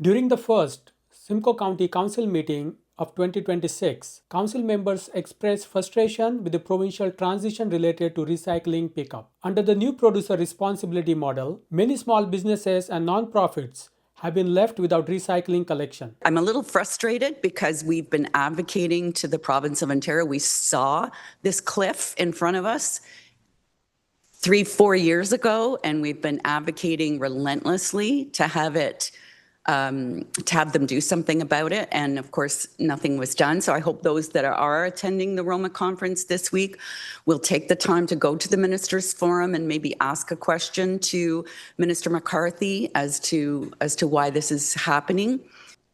During the first Simcoe County Council meeting of 2026, council members expressed frustration with the provincial transition related to recycling pickup. Under the new producer responsibility model, many small businesses and non-profits have been left without recycling collection. I'm a little frustrated because we've been advocating to the province of Ontario. We saw this cliff in front of us 3-4 years ago, and we've been advocating relentlessly to have them do something about it. And of course, nothing was done. So I hope those that are attending the Roma conference this week will take the time to go to the Ministers' Forum and maybe ask a question to Minister McCarthy as to why this is happening.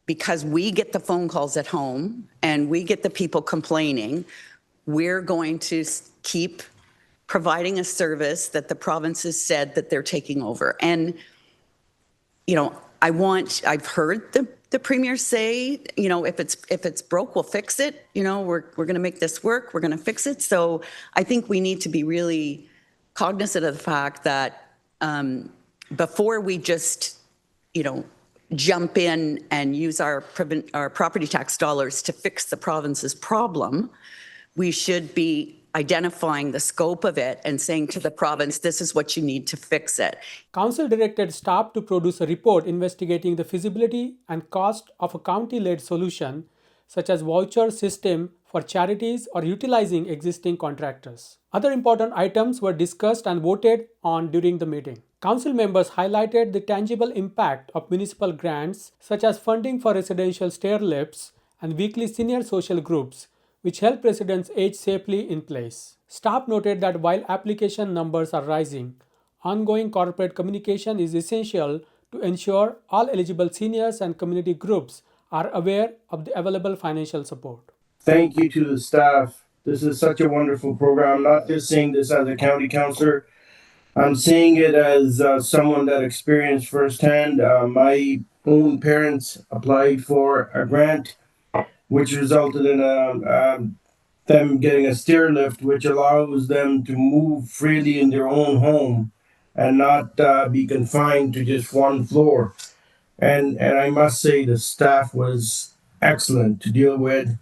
Because we get the phone calls at home and we get the people complaining, we're going to keep providing a service that the province has said that they're taking over. And, I've heard the Premier say, if it's broke, we'll fix it. We're going to make this work. We're going to fix it. So I think we need to be really cognizant of the fact that before we just, jump in and use our property tax dollars to fix the province's problem, we should be identifying the scope of it and saying to the province, this is what you need to fix it. Council directed staff to produce a report investigating the feasibility and cost of a county-led solution, such as voucher system for charities or utilizing existing contractors. Other important items were discussed and voted on during the meeting. Council members highlighted the tangible impact of municipal grants, such as funding for residential stairlifts and weekly senior social groups, which help residents age safely in place. Staff noted that while application numbers are rising, ongoing corporate communication is essential to ensure all eligible seniors and community groups are aware of the available financial support. Thank you to the staff. This is such a wonderful program. I'm not just saying this as a county councillor. I'm saying it as someone that experienced firsthand. My own parents applied for a grant which resulted in them getting a stair lift, which allows them to move freely in their own home and not be confined to just one floor. And I must say the staff was excellent to deal with,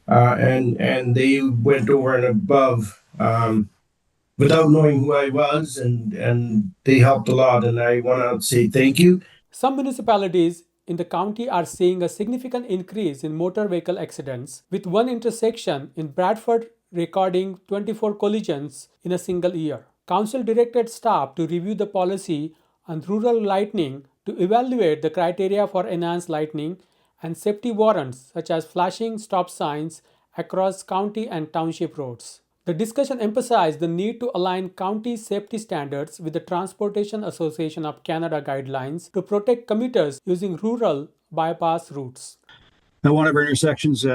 and they went over and above without knowing who I was, and they helped a lot, and I want to say thank you. Some municipalities in the county are seeing a significant increase in motor vehicle accidents, with one intersection in Bradford recording 24 collisions in a single year. Council directed staff to review the policy on rural lighting to evaluate the criteria for enhanced lighting and safety warrants such as flashing stop signs across county and township roads. The discussion emphasized the need to align county safety standards with the Transportation Association of Canada guidelines to protect commuters using rural bypass routes. At one of our intersections,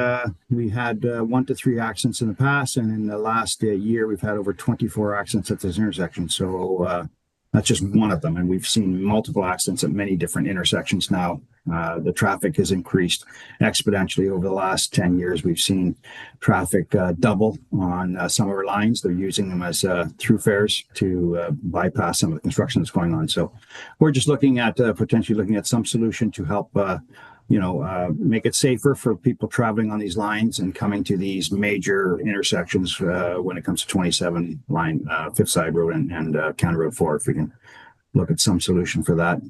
we had 1 to 3 accidents in the past, and in the last year, we've had over 24 accidents at this intersection. So that's just one of them, and we've seen multiple accidents at many different intersections now. The traffic has increased exponentially over the last 10 years. We've seen traffic double on some of our lines. They're using them as throughfares to bypass some of the construction that's going on. So we're just looking at potentially looking at some solution to help make it safer for people traveling on these lines and coming to these major intersections when it comes to 27 line, Fifth Side Road and County Road 4, if we can look at some solution for that.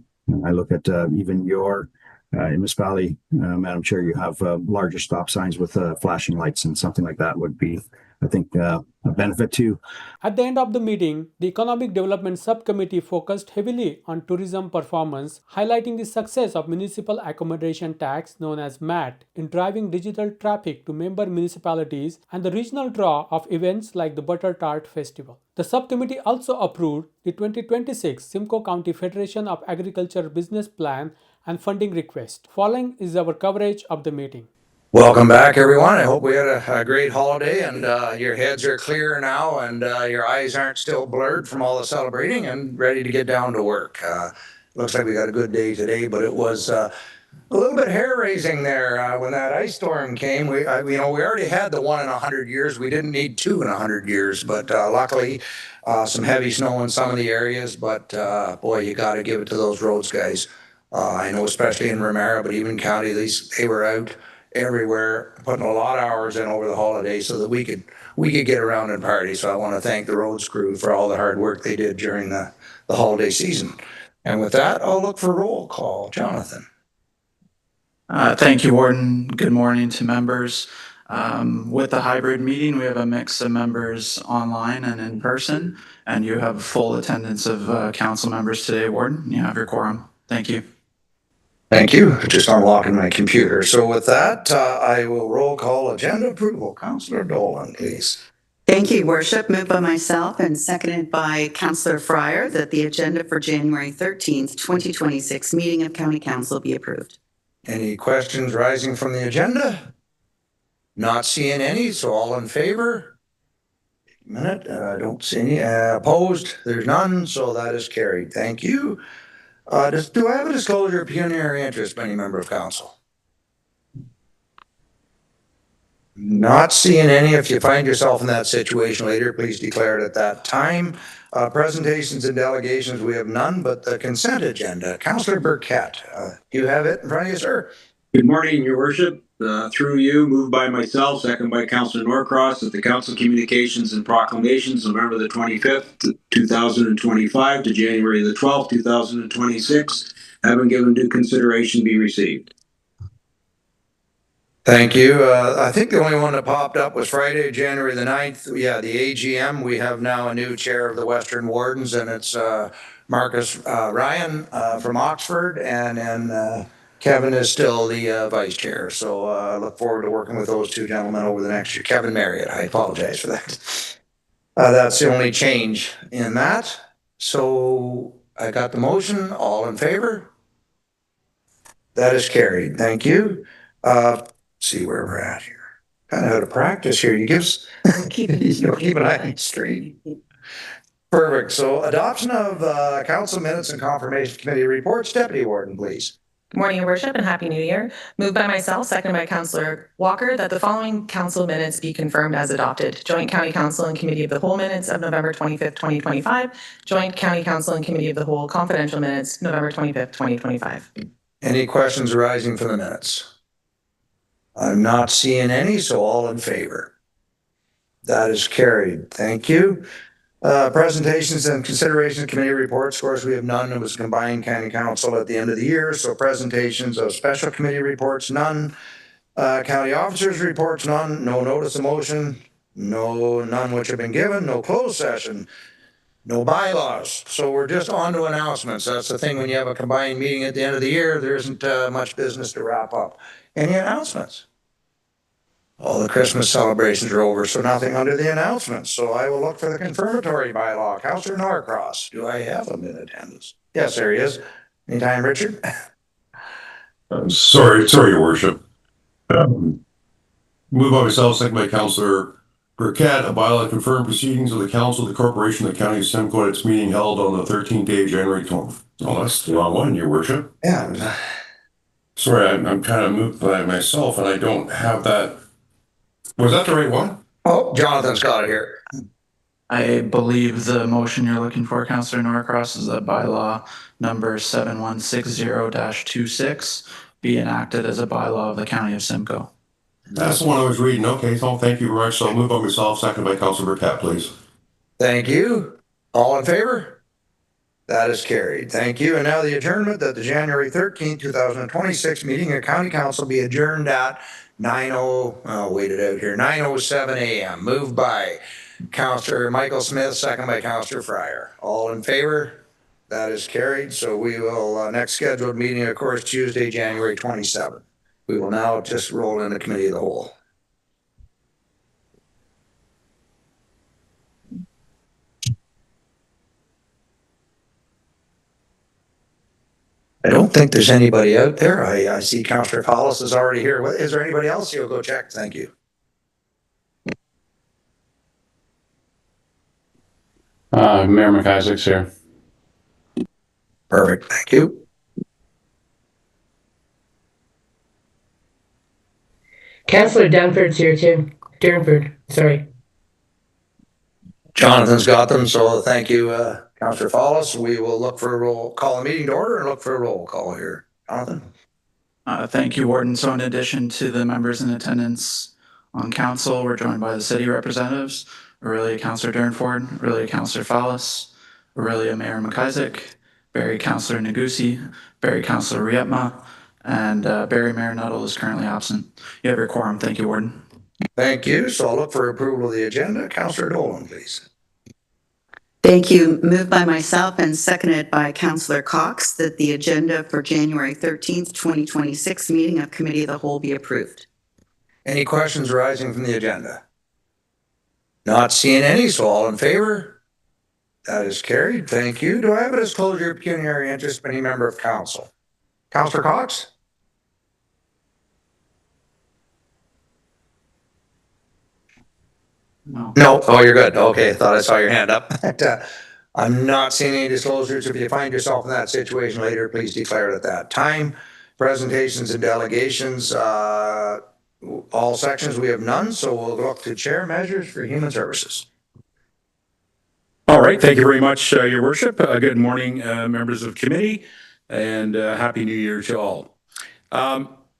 I look at even your municipality, Madam Chair, you have larger stop signs with flashing lights, and something like that would be, I think, a benefit too. At the end of the meeting, the Economic Development Subcommittee focused heavily on tourism performance, highlighting the success of Municipal Accommodation Tax, known as MAT, in driving digital traffic to member municipalities and the regional draw of events like the Butter Tart Festival. The subcommittee also approved the 2026 Simcoe County Federation of Agriculture Business Plan and funding request. Following is our coverage of the meeting. Welcome back, everyone. I hope we had a great holiday and your heads are clear now and your eyes aren't still blurred from all the celebrating and ready to get down to work. Looks like we got a good day today, but it was a little bit hair-raising there when that ice storm came. We already had the 1 in 100 years. We didn't need 2 in 100 years, but luckily some heavy snow in some of the areas. But boy, you got to give it to those roads guys. I know especially in Ramara, but even county, they were out everywhere, putting a lot of hours in over the holidays so that we could get around and party. So I want to thank the roads crew for all the hard work they did during the holiday season. And with that, I'll look for roll call. Jonathan. Thank you, Warden. Good morning to members. With the hybrid meeting, we have a mix of members online and in person, and you have full attendance of council members today, Warden. You have your quorum. Thank you. Thank you. Just unlocking my computer. So with that, I will roll call agenda approval. Councillor Dolan, please. Thank you, Worship. Moved by myself and seconded by Councillor Fryer that the agenda for January 13th, 2026 meeting of County Council be approved. Any questions rising from the agenda? Not seeing any, so all in favor? A minute, I don't see any. Opposed? There's none, so that is carried. Thank you. Do I have a disclosure of pecuniary interest by any member of council? Not seeing any. If you find yourself in that situation later, please declare it at that time. Presentations and delegations, we have none, but the consent agenda. Councillor Burkett, you have it in front of you, sir. Good morning, Your Worship. Through you, moved by myself, second by Councillor Norcross, that the Council Communications and Proclamations, November the 25th, 2025 to January the 12th, 2026, have been given due consideration, be received. Thank you. I think the only one that popped up was Friday, January the 9th. Yeah, the AGM. We have now a new chair of the Western Wardens, and it's Marcus Ryan from Oxford, and then Kevin is still the vice chair. So I look forward to working with those two gentlemen over the next year. Kevin Marriott, I apologize for that. That's the only change in that. So I got the motion. All in favor? That is carried. Thank you. See where we're at here. Kind of out of practice here. You give keep an eye on the street. Perfect. So adoption of council minutes and confirmation committee reports. Deputy Warden, please. Good morning, Your Worship, and Happy New Year. Moved by myself, seconded by Councillor Walker, that the following council minutes be confirmed as adopted. Joint County Council and Committee of the Whole minutes of November 25th, 2025. Joint County Council and Committee of the Whole confidential minutes, November 25th, 2025. Any questions arising from the minutes? I'm not seeing any, so all in favor. That is carried. Thank you. Presentations and considerations committee reports. Of course, we have none. It was combined county council at the end of the year. So presentations of special committee reports, none. County officers reports, none. No notice of motion, none which have been given. No closed session, no bylaws. So we're just on to announcements. That's the thing when you have a combined meeting at the end of the year, there isn't much business to wrap up. Any announcements? All the Christmas celebrations are over, so nothing under the announcements. So I will look for the confirmatory bylaw. Councillor Norcross, do I have him in attendance? Yes, there he is. Anytime, Richard? Sorry, Your Worship. Moved by myself, second by Councillor Burkett, a bylaw confirmed proceedings of the Council of the Corporation of the County of Simcoe at its meeting held on the 13th day of January 12th. Oh, that's the wrong one, Your Worship. Yeah. Sorry, I'm kind of moved by myself and I don't have that. Was that the right one? Oh, Jonathan's got it here. I believe the motion you're looking for, Councillor Norcross, is that bylaw number 7160-26 be enacted as a bylaw of the County of Simcoe. That's the one I was reading. Okay, so thank you very much. So I'll move by myself, second by Councillor Burkett, please. Thank you. All in favor? That is carried. Thank you. And now the adjournment that the January 13th, 2026 meeting of County Council be adjourned at 9:07 a.m. Moved by Councillor Michael Smith, second by Councillor Fryer. All in favor? That is carried. So we will, next scheduled meeting, of course, Tuesday, January 27th. We will now just roll in the committee of the whole. I don't think there's anybody out there. I see Councillor Collis is already here. Is there anybody else? You'll go check. Thank you. Mayor McIsaac's here. Perfect. Thank you. Councillor Dunford's here too. Durnford, sorry. Jonathan's got them, so thank you, Councillor Fallis, we will look for a roll, call a meeting to order and look for a roll call here. Jonathan? Thank you, Warden. So in addition to the members in attendance on council, we're joined by the city representatives, Aurelia Councillor Durnford, Aurelia Councillor Fallis, Aurelia Mayor McIsaac, Barrie Councillor Nagusi, Barrie Councillor Rietma, and Barrie Mayor Nuttall is currently absent. You have your quorum. Thank you, Warden. Thank you. So I'll look for approval of the agenda. Councillor Dolan, please. Thank you. Moved by myself and seconded by Councillor Cox that the agenda for January 13th, 2026 meeting of Committee of the Whole be approved. Any questions arising from the agenda? Not seeing any, so all in favor? That is carried. Thank you. Do I have a disclosure of pecuniary interest of any member of council? Councillor Cox? No. No. Oh, you're good. Okay, thought I saw your hand up. I'm not seeing any disclosures. If you find yourself in that situation later, please declare it at that time. Presentations and delegations, all sections, we have none, so we'll look to chair measures for human services. All right, thank you very much, Your Worship. Good morning, members of committee, and Happy New Year to all.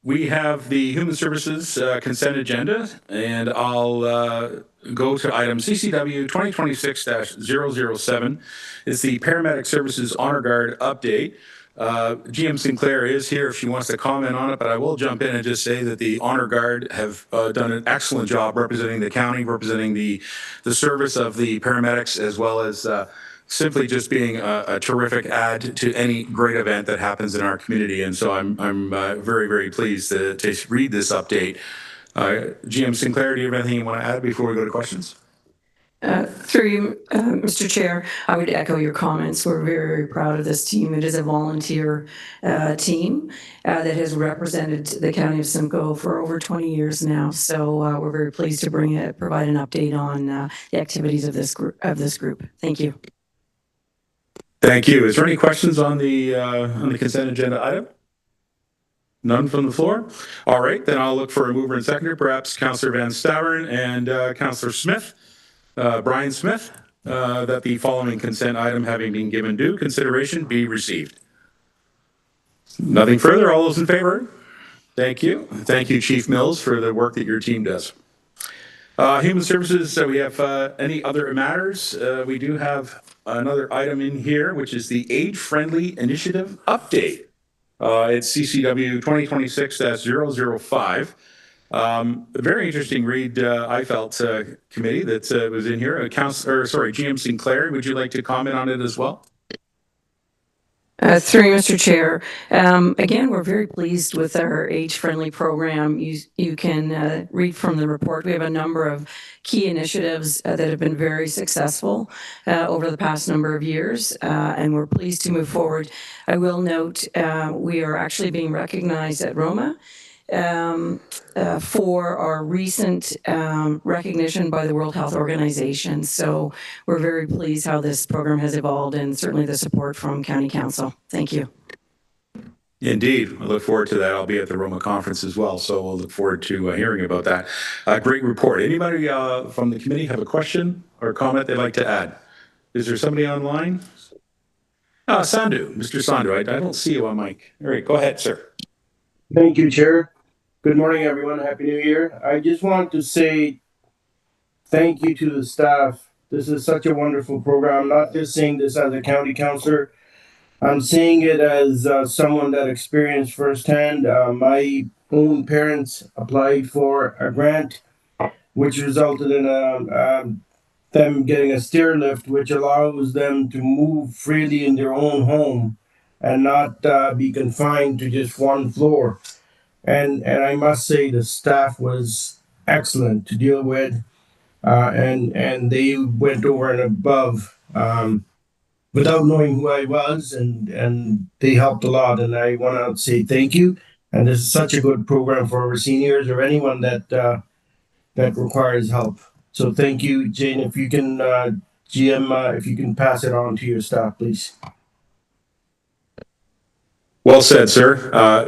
We have the Human Services consent agenda, and I'll go to item CCW 2026-007. It's the Paramedic Services Honor Guard update. GM Sinclair is here if she wants to comment on it, but I will jump in and just say that the Honor Guard have done an excellent job representing the county, representing the service of the paramedics, as well as simply just being a terrific add to any great event that happens in our community. And so I'm very, very pleased to read this update. GM Sinclair, do you have anything you want to add before we go to questions? Through you, Mr. Chair, I would echo your comments. We're very, very proud of this team. It is a volunteer team that has represented the County of Simcoe for over 20 years now. So we're very pleased to provide an update on the activities of this group. Thank you. Thank you. Is there any questions on the consent agenda item? None from the floor? All right, then I'll look for a mover and seconder, perhaps Councillor Van Staveren and Councillor Smith, Brian Smith, that the following consent item having been given due consideration be received. Nothing further. All those in favor? Thank you. Thank you, Chief Mills, for the work that your team does. Human Services, we have any other matters? We do have another item in here, which is the Age-Friendly Initiative Update. It's CCW 2026-005. A very interesting read, I felt, committee that was in here. GM Sinclair, would you like to comment on it as well? Through you, Mr. Chair. Again, we're very pleased with our age-friendly program. You can read from the report. We have a number of key initiatives that have been very successful over the past number of years, and we're pleased to move forward. I will note we are actually being recognized at Roma for our recent recognition by the World Health Organization. So we're very pleased how this program has evolved, and certainly the support from County Council. Thank you. Indeed. I look forward to that. I'll be at the Roma conference as well, so we'll look forward to hearing about that. Great report. Anybody from the committee have a question or comment they'd like to add? Is there somebody online? Sandhu, Mr. Sandhu, I don't see you on mic. All right, go ahead, sir. Thank you, Chair. Good morning, everyone. Happy New Year. I just want to say thank you to the staff. This is such a wonderful program. I'm not just saying this as a county councillor. I'm saying it as someone that experienced firsthand. My own parents applied for a grant, which resulted in them getting a stairlift, which allows them to move freely in their own home and not be confined to just one floor. And I must say the staff was excellent to deal with, and they went over and above without knowing who I was, and they helped a lot. And I want to say thank you. And this is such a good program for our seniors or anyone that that requires help. So thank you, Jane. If you can, GM, if you can pass it on to your staff, please. Well said, sir.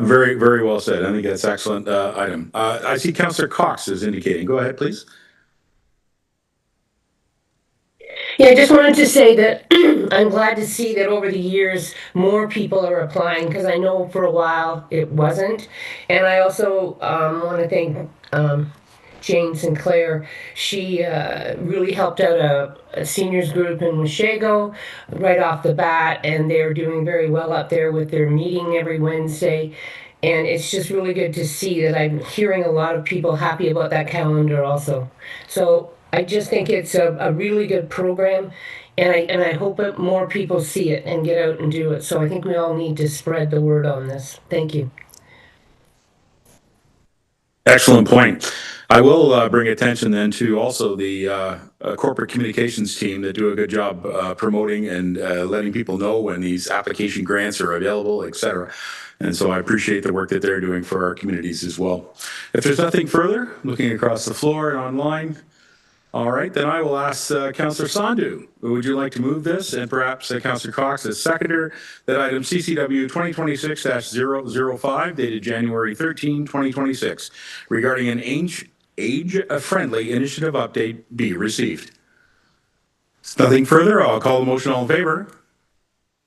Very, very well said. I think that's an excellent item. I see Councillor Cox is indicating. Go ahead, please. Yeah, I just wanted to say that I'm glad to see that over the years more people are applying, because I know for a while it wasn't. And I also want to thank Jane Sinclair. She really helped out a seniors group in Washago right off the bat, and they're doing very well up there with their meeting every Wednesday. And it's just really good to see that I'm hearing a lot of people happy about that calendar also. So I just think it's a really good program, and I hope that more people see it and get out and do it. So I think we all need to spread the word on this. Thank you. Excellent point. I will bring attention then to also the corporate communications team that do a good job promoting and letting people know when these application grants are available, et cetera. And so I appreciate the work that they're doing for our communities as well. If there's nothing further, looking across the floor and online, all right, then I will ask Councillor Sandhu, would you like to move this? And perhaps Councillor Cox as seconder, that item CCW 2026-005 dated January 13, 2026, regarding an age-friendly initiative update be received. Nothing further, I'll call the motion. All in favor?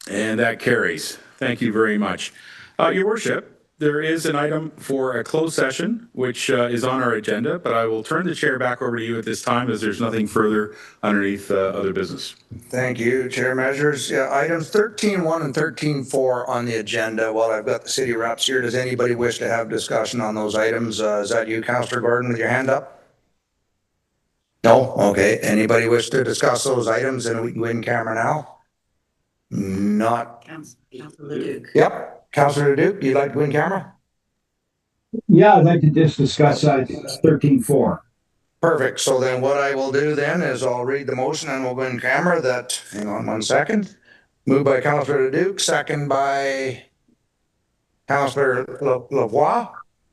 And that carries. Thank you very much. Your Worship, there is an item for a closed session, which is on our agenda, but I will turn the chair back over to you at this time as there's nothing further underneath other business. Thank you, Chair Measures. Yeah, items 13.1 and 13.4 on the agenda. While I've got the city reps here, does anybody wish to have discussion on those items? Is that you, Councillor Gordon, with your hand up? No? Okay. Anybody wish to discuss those items, and we can go in camera now? Not. Councillor Leduc. Yep. Councillor Duke, you'd like to go in camera? Yeah, I'd like to just discuss 13.4. Perfect. So then what I will do then is I'll read the motion and we'll go in camera that, hang on 1 second. Moved by Councillor Duke, second by Councillor Lavoie,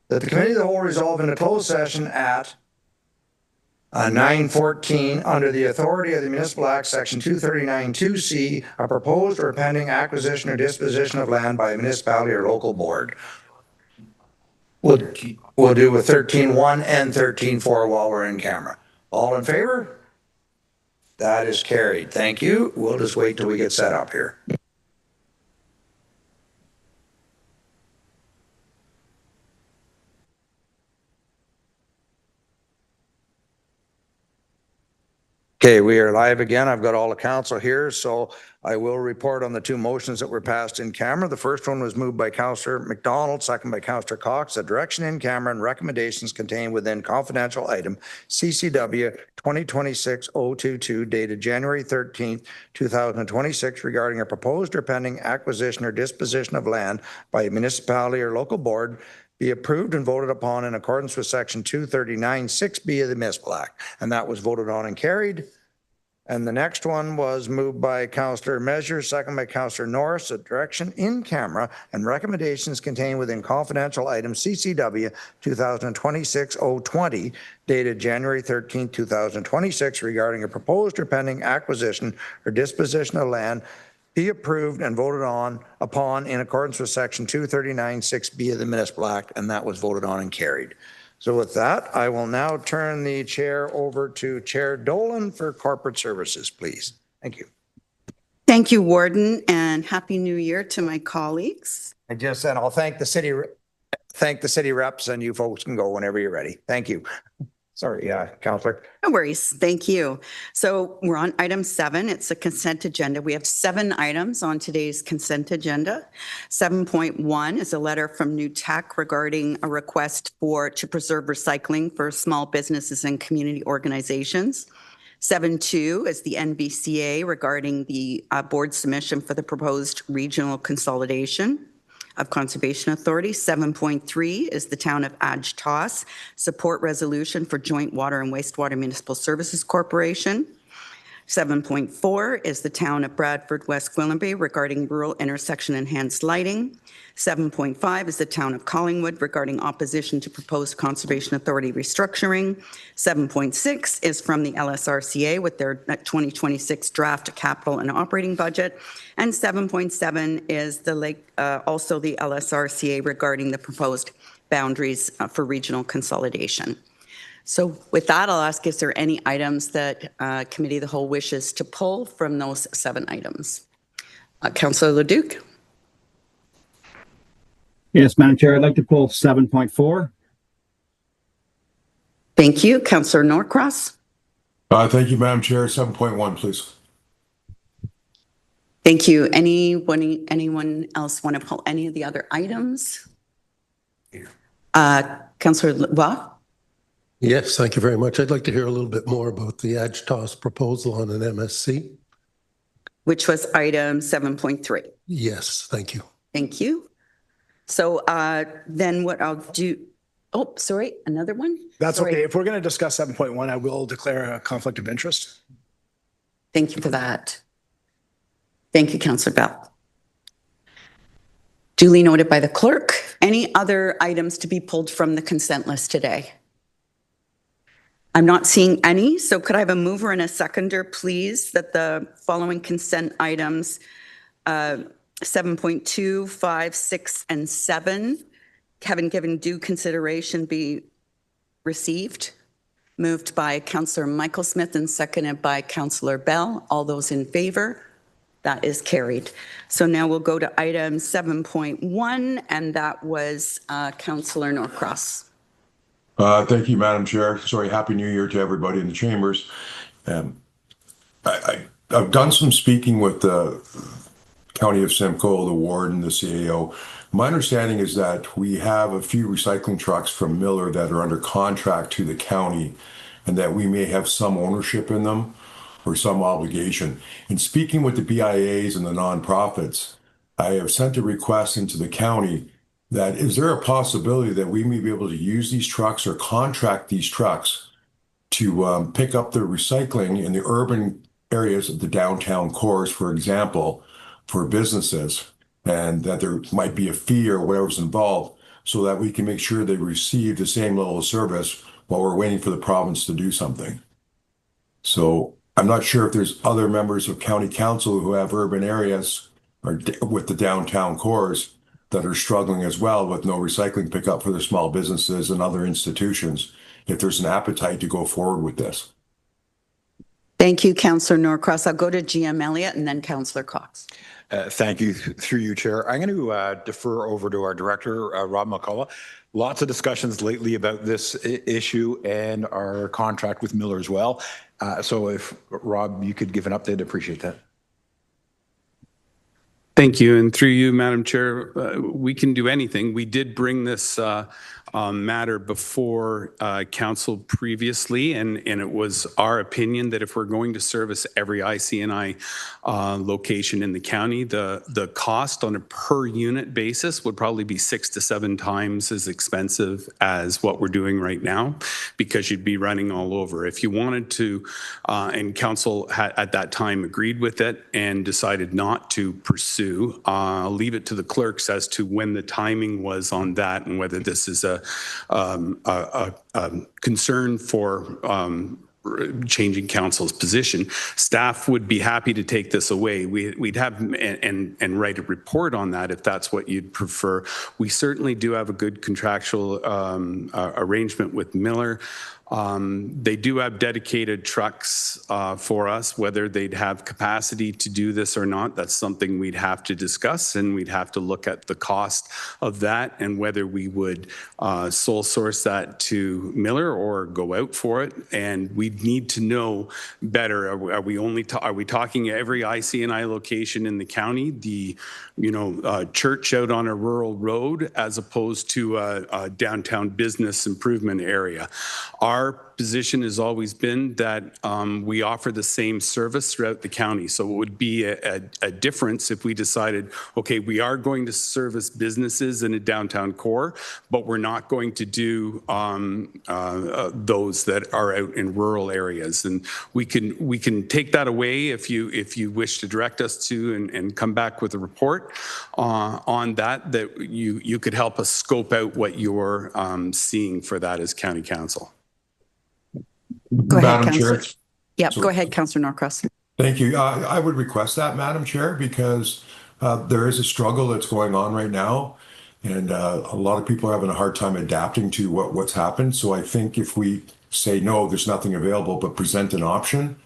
that the committee of the whole resolve in a closed session at 9:14 under the authority of the Municipal Act, Section 239(2)C, a proposed or pending acquisition or disposition of land by a municipality or local board. We'll do with 13.1 and 13.4 while we're in camera. All in favor? That is carried. Thank you. We'll just wait till we get set up here. Okay, we are live again. I've got all the council here, so I will report on the two motions that were passed in camera. The first one was moved by Councillor McDonald, second by Councillor Cox. The direction in camera and recommendations contained within confidential item CCW 2026-022 dated January 13th, 2026 regarding a proposed or pending acquisition or disposition of land by a municipality or local board be approved and voted upon in accordance with Section 239(6)B of the Municipal Act. And that was voted on and carried. And the next one was moved by Councillor Measures, second by Councillor Norris. The direction in camera and recommendations contained within confidential item CCW 2026-020 dated January 13, 2026 regarding a proposed or pending acquisition or disposition of land be approved and voted upon in accordance with Section 239(6)B of the Municipal Act, and that was voted on and carried. So with that, I will now turn the chair over to Chair Dolan for corporate services, please. Thank you. Thank you, Warden, and Happy New Year to my colleagues. I just said I'll thank the city reps, and you folks can go whenever you're ready. Thank you. Sorry, Councillor. No worries. Thank you. So we're on item 7. It's a consent agenda. We have 7 items on today's consent agenda. 7.1 is a letter from New Tech regarding a request to preserve recycling for small businesses and community organizations. 7.2 is the NBCA regarding the board submission for the proposed regional consolidation of Conservation Authority. 7.3 is the Town of Ajtos support resolution for Joint Water and Wastewater Municipal Services Corporation. 7.4 is the Town of Bradford, West Gwillimbury regarding rural intersection enhanced lighting. 7.5 is the Town of Collingwood regarding opposition to proposed Conservation Authority restructuring. 7.6 is from the LSRCA with their 2026 draft capital and operating budget. And 7.7 is also the LSRCA regarding the proposed boundaries for regional consolidation. So with that, I'll ask, is there any items that Committee of the Whole wishes to pull from those 7 items? Councillor Leduc? Yes, Madam Chair, I'd like to pull 7.4. Thank you. Councillor Norcross? Thank you, Madam Chair. 7.1, please. Thank you. Anyone else want to pull any of the other items? Councillor Lebois? Yes, thank you very much. I'd like to hear a little bit more about the AGTOS proposal on an MSC. Which was item 7.3. Yes, thank you. Thank you. So then what I'll do, oh, sorry, another one? That's Sorry. okay. If we're going to discuss 7.1, I will declare a conflict of interest. Thank you for that. Thank you, Councillor Bell. Duly noted by the clerk. Any other items to be pulled from the consent list today? I'm not seeing any, so could I have a mover and a seconder, please, that the following consent items, 7.2, 5, 6, and 7, having given due consideration, be received? Moved by Councillor Michael Smith and seconded by Councillor Bell. All those in favor? That is carried. So now we'll go to item 7.1, and that was Councillor Norcross. Thank you, Madam Chair. Sorry, Happy New Year to everybody in the chambers. I've done some speaking with the County of Simcoe, the warden, the CAO. My understanding is that we have a few recycling trucks from Miller that are under contract to the county, and that we may have some ownership in them or some obligation. In speaking with the BIAs and the nonprofits, I have sent a request into the county that is there a possibility that we may be able to use these trucks or contract these trucks to pick up the recycling in the urban areas of the downtown cores, for example, for businesses, and that there might be a fee or whatever's involved so that we can make sure they receive the same level of service while we're waiting for the province to do something. So I'm not sure if there's other members of county council who have urban areas or with the downtown cores that are struggling as well with no recycling pickup for their small businesses and other institutions, if there's an appetite to go forward with this. Thank you, Councillor Norcross. I'll go to GM Elliott and then Councillor Cox. Thank you, through you, Chair. I'm going to defer over to our Director, Rob McCullough. Lots of discussions lately about this issue and our contract with Miller as well. So if, Rob, you could give an update, I'd appreciate that. Thank you. And through you, Madam Chair, we can do anything. We did bring this matter before council previously, and it was our opinion that if we're going to service every IC&I location in the county, the cost on a per unit basis would probably be 6 to 7 times as expensive as what we're doing right now, because you'd be running all over. If you wanted to, and council had at that time agreed with it and decided not to pursue, I'll leave it to the clerks as to when the timing was on that and whether this is a concern for changing council's position. Staff would be happy to take this away. We'd have and write a report on that if that's what you'd prefer. We certainly do have a good contractual arrangement with Miller. They do have dedicated trucks for us. Whether they'd have capacity to do this or not, that's something we'd have to discuss, and we'd have to look at the cost of that and whether we would sole source that to Miller or go out for it. And we'd need to know better. Are we only are we talking every IC&I location in the county? The church out on a rural road as opposed to a downtown business improvement area. Our position has always been that we offer the same service throughout the county. So it would be a difference if we decided, okay, we are going to service businesses in a downtown core, but we're not going to do those that are out in rural areas. And we can take that away if you wish to direct us to and come back with a report on that you could help us scope out what you're seeing for that as county council. Go ahead, Madam Councillor. Chair. Yep, go ahead, Councillor Norcross. Thank you. I would request that, Madam Chair, because there is a struggle that's going on right now, and a lot of people are having a hard time adapting to what's happened. So I think if we say, no, there's nothing available, but present an option,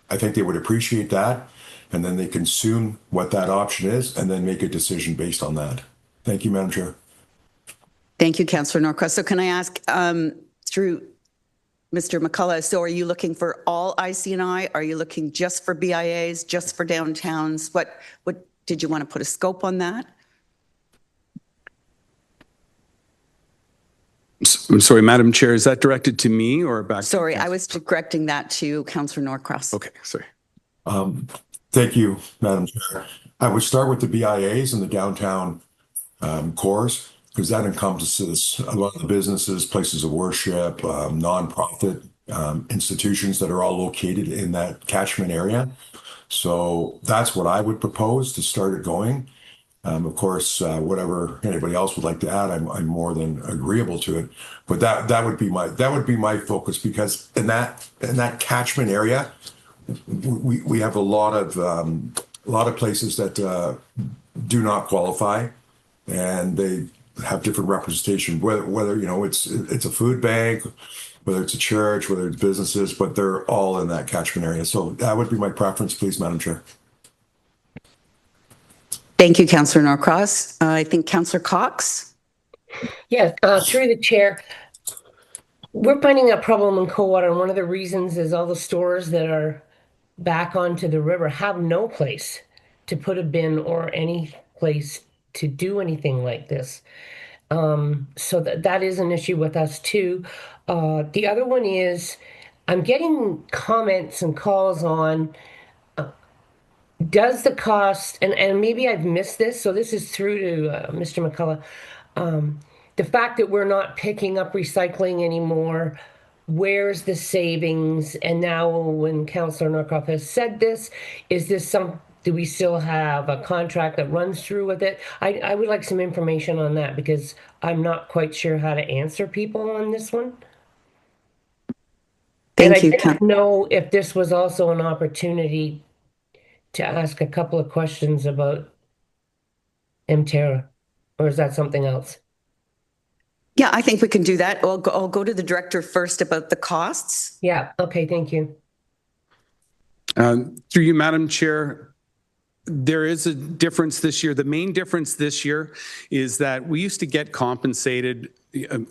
I think they would appreciate that. And then they consume what that option is and then make a decision based on that. Thank you, Madam Chair. Thank you, Councillor Norcross. So can I ask through Mr. McCullough, so are you looking for all IC&I? Are you looking just for BIAs, just for downtowns? What did you want to put a scope on that? I'm sorry, Madam Chair, is that directed to me or back? Sorry, I was correcting that to Councillor Norcross. Okay, sorry. Thank you, Madam Chair. I would start with the BIAs and the downtown cores, because that encompasses a lot of the businesses, places of worship, nonprofit institutions that are all located in that catchment area. So that's what I would propose to start it going. Of course, whatever anybody else would like to add, I'm more than agreeable to it. But that would be my focus, because in that catchment area, we have a lot of places that do not qualify, and they have different representation. Whether it's a food bank, whether it's a church, whether it's businesses, but they're all in that catchment area. So that would be my preference, please, Madam Chair. Thank you, Councillor Norcross. I think Councillor Cox. Yeah, through the chair. We're finding that problem in Coldwater, and one of the reasons is all the stores that are back onto the river have no place to put a bin or any place to do anything like this. So that is an issue with us too. The other one is I'm getting comments and calls on does the cost, and maybe I've missed this, so this is through to Mr. McCullough, the fact that we're not picking up recycling anymore, where's the savings? And now when Councillor Norcross has said this, is this do we still have a contract that runs through with it? I would like some information on that, because I'm not quite sure how to answer people on this one. Thank you. I don't know if this was also an opportunity to ask a couple of questions about MTerra, or is that something else? Yeah, I think we can do that. I'll go to the director first about the costs. Yeah, okay, thank you. Through you, Madam Chair, there is a difference this year. The main difference this year is that we used to get compensated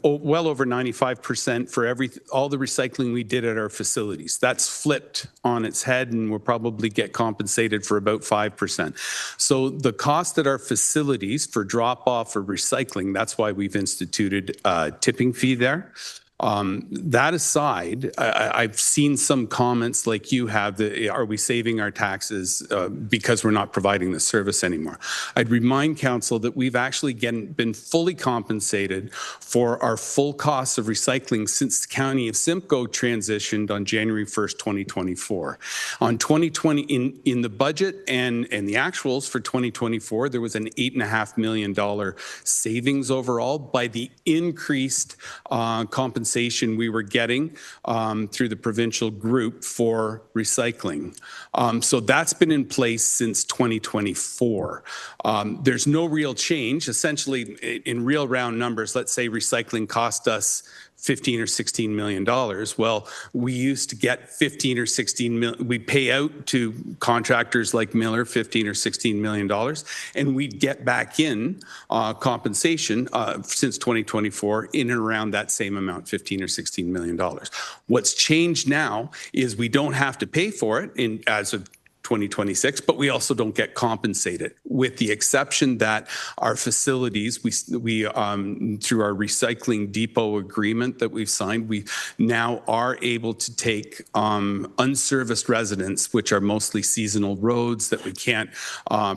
well over 95% for all the recycling we did at our facilities. That's flipped on its head, and we'll probably get compensated for about 5%. So the cost at our facilities for drop-off or recycling, that's why we've instituted a tipping fee there. That aside, I've seen some comments like you have, are we saving our taxes because we're not providing the service anymore? I'd remind council that we've actually been fully compensated for our full costs of recycling since the County of Simcoe transitioned on January 1st, 2024. On 2020, in the budget and the actuals for 2024, there was an $8.5 million savings overall by the increased compensation we were getting through the provincial group for recycling. So that's been in place since 2024. There's no real change. Essentially, in real round numbers, let's say recycling cost us $15 or $16 million. Well, we used to get 15 or 16 million. We'd pay out to contractors like Miller $15 or $16 million, and we'd get back in compensation since 2024 in and around that same amount, $15 or $16 million. What's changed now is we don't have to pay for it as of 2026, but we also don't get compensated, with the exception that our facilities, we through our recycling depot agreement that we've signed, we now are able to take unserviced residents, which are mostly seasonal roads that we can't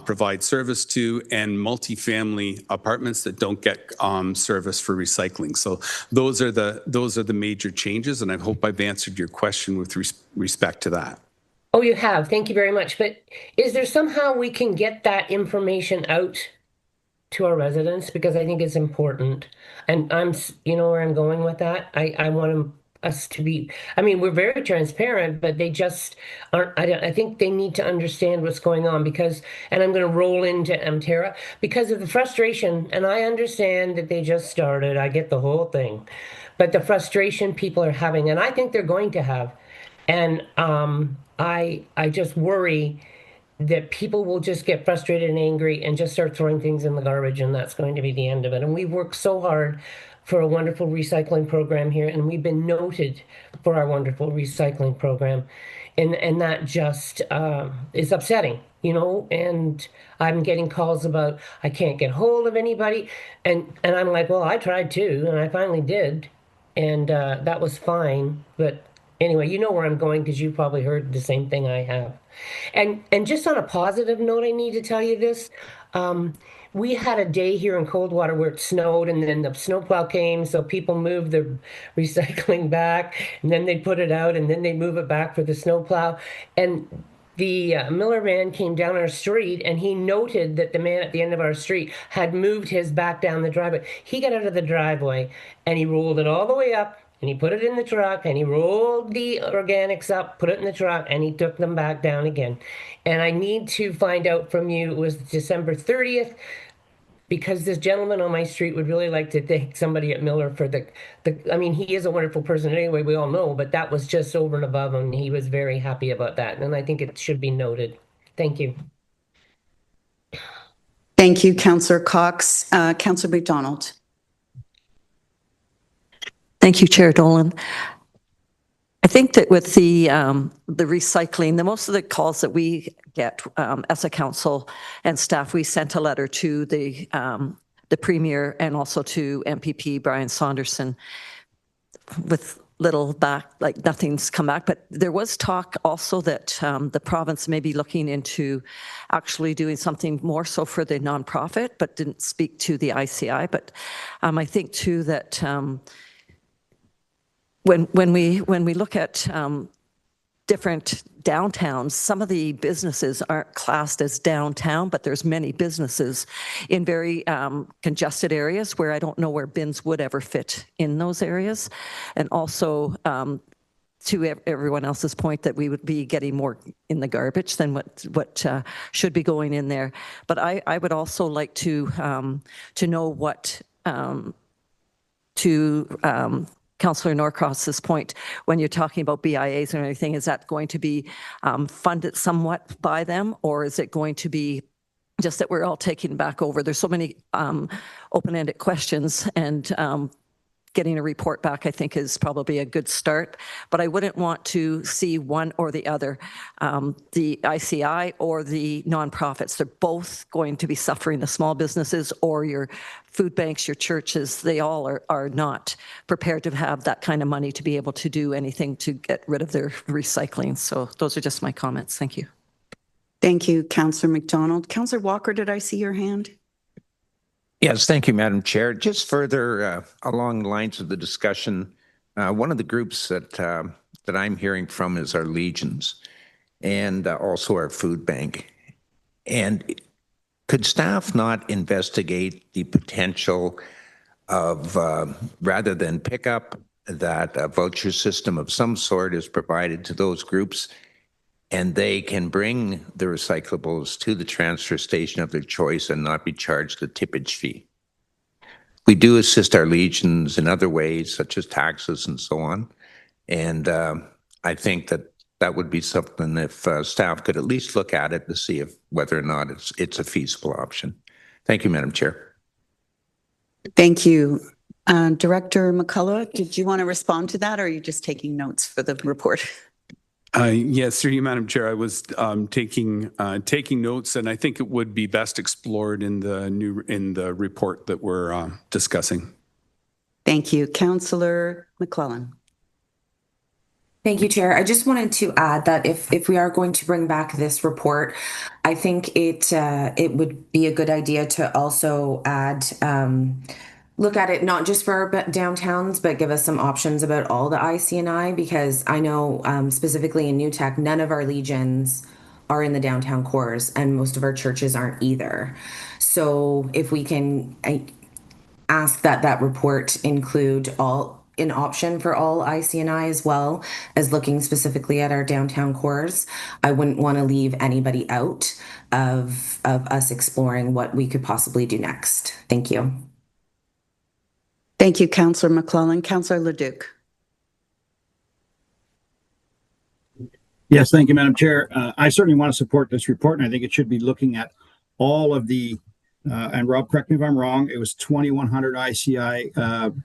provide service to, and multifamily apartments that don't get service for recycling. So those are the major changes, and I hope I've answered your question with respect to that. Oh, you have. Thank you very much. But is there somehow we can get that information out to our residents? Because I think it's important. And you know where I'm going with that? I want to us to be, I mean, we're very transparent, but they just aren't, I think they need to understand what's going on because, and I'm going to roll into Mterra because of the frustration, and I understand that they just started, I get the whole thing, but the frustration people are having, and I think they're going to have, and I just worry that people will just get frustrated and angry and just start throwing things in the garbage, and that's going to be the end of it. And we've worked so hard for a wonderful recycling program here, and we've been noted for our wonderful recycling program, and that just is upsetting, you know. And I'm getting calls about I can't get hold of anybody, and I'm like, well, I tried too, and I finally did, and that was fine. But anyway, you know where I'm going because you probably heard the same thing I have. And just on a positive note, I need to tell you this. We had a day here in Coldwater where it snowed, and then the snowplow came, so people moved their recycling back, and then they put it out, and then they move it back for the snowplow. And the Miller man came down our street, and he noted that the man at the end of our street had moved his back down the driveway. He got out of the driveway, and he rolled it all the way up, and he put it in the truck, and he rolled the organics up, put it in the truck, and he took them back down again. And I need to find out from you, it was December 30th, because this gentleman on my street would really like to thank somebody at Miller for I mean, he is a wonderful person anyway, we all know, but that was just over and above, and he was very happy about that. And I think it should be noted. Thank you. Thank you, Councillor Cox. Councillor McDonald. Thank you, Chair Dolan. I think that with the recycling, the most of the calls that we get as a council and staff, we sent a letter to the Premier and also to MPP Brian Saunderson with little back, like nothing's come back. But there was talk also that the province may be looking into actually doing something more so for the nonprofit, but didn't speak to the ICI. But I think too that when we look at different downtowns, some of the businesses aren't classed as downtown, but there's many businesses in very congested areas where I don't know where bins would ever fit in those areas. And also to everyone else's point that we would be getting more in the garbage than what should be going in there. But I would also like to know what Councillor Norcross's point, when you're talking about BIAs and anything, is that going to be funded somewhat by them, or is it going to be just that we're all taking back over? There's so many open-ended questions, and getting a report back, I think, is probably a good start. But I wouldn't want to see one or the other, the ICI or the nonprofits. They're both going to be suffering. The small businesses or your food banks, your churches, they all are not prepared to have that kind of money to be able to do anything to get rid of their recycling. So those are just my comments. Thank you. Thank you, Councillor McDonald. Councillor Walker, did I see your hand? Yes, thank you, Madam Chair. Just further along the lines of the discussion, one of the groups that I'm hearing from is our Legions and also our food bank. And could staff not investigate the potential of, rather than pick up, that a voucher system of some sort is provided to those groups, and they can bring the recyclables to the transfer station of their choice and not be charged a tippage fee. We do assist our Legions in other ways, such as taxes and so on. And I think that would be something if staff could at least look at it to see if whether or not it's a feasible option. Thank you, Madam Chair. Thank you. Director McCullough, did you want to respond to that, or are you just taking notes for the report? Yes, through you, Madam Chair. I was taking notes, and I think it would be best explored in the report that we're discussing. Thank you, Councillor McClellan. Thank you, Chair. I just wanted to add that if we are going to bring back this report, I think it would be a good idea to also add. Look at it not just for our downtowns, but give us some options about all the IC&I, because I know specifically in New Tech, none of our Legions are in the downtown cores, and most of our churches aren't either. So if we can ask that report include all an option for all IC&I as well as looking specifically at our downtown cores. I wouldn't want to leave anybody out of us exploring what we could possibly do next. Thank you. Thank you, Councillor McClellan. Councillor Leduc. Yes, thank you, Madam Chair. I certainly want to support this report, and I think it should be looking at all of the, and Rob, correct me if I'm wrong, it was 2,100 ICI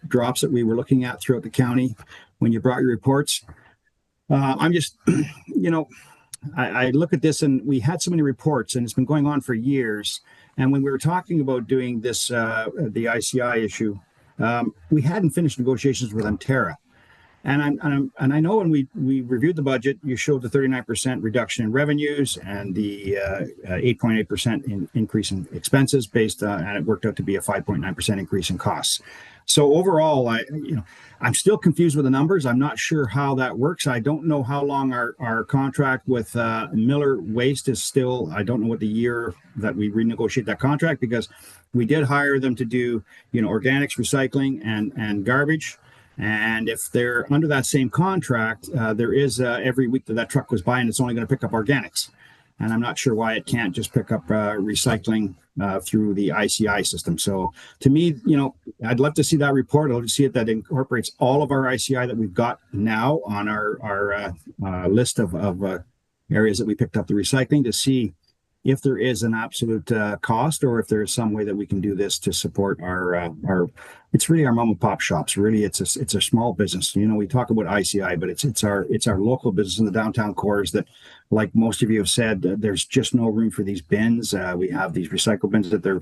drops that we were looking at throughout the county when you brought your reports. I'm just, you know, I look at this and we had so many reports and it's been going on for years. And when we were talking about doing this, the ICI issue, we hadn't finished negotiations with Ontario. And I know when we reviewed the budget, you showed the 39% reduction in revenues and the 8.8% increase in expenses and it worked out to be a 5.9% increase in costs. So overall, I'm still confused with the numbers. I'm not sure how that works. I don't know how long our contract with Miller Waste is still. I don't know what the year that we renegotiate that contract, because we did hire them to do, organics, recycling, and garbage. And if they're under that same contract, there is every week that truck goes by and it's only going to pick up organics. And I'm not sure why it can't just pick up recycling through the ICI system. So to me, I'd love to see that report. I'd love to see it that incorporates all of our ICI that we've got now on our list of areas that we picked up the recycling, to see if there is an absolute cost, or if there is some way that we can do this to support our it's really our mom and pop shops. Really, it's a small business. We talk about ICI, but it's our local business in the downtown cores that, like most of you have said, there's just no room for these bins. We have these recycle bins that they're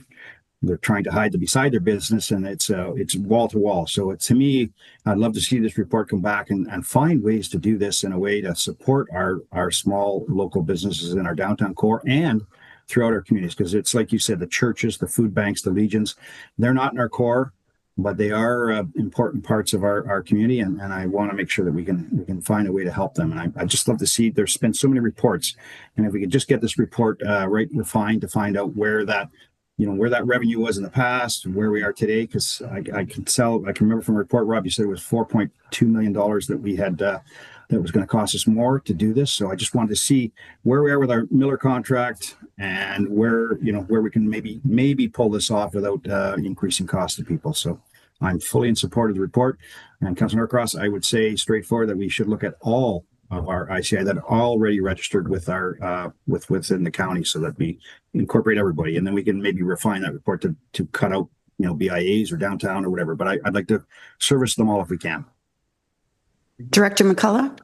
trying to hide beside their business, and it's wall to wall. So to me, I'd love to see this report come back and find ways to do this in a way to support our small local businesses in our downtown core and throughout our communities. Because it's like you said, the churches, the food banks, the legions, they're not in our core, but they are important parts of our community, and I want to make sure that we can find a way to help them. And I just love to see, there's been so many reports, and if we could just get this report refined to find out where that revenue was in the past and where we are today, because I can remember from a report, Rob, you said it was $4.2 million that we had that was going to cost us more to do this. So I just wanted to see where we are with our Miller contract and where we can maybe pull this off without increasing costs to people. So I'm fully in support of the report. And Councilor Norcross, I would say straightforward that we should look at all of our ICI that are already registered with our within the county, so that we incorporate everybody, and then we can maybe refine that report to cut out BIAs or downtown or whatever. But I'd like to service them all if we can. Director McCullough.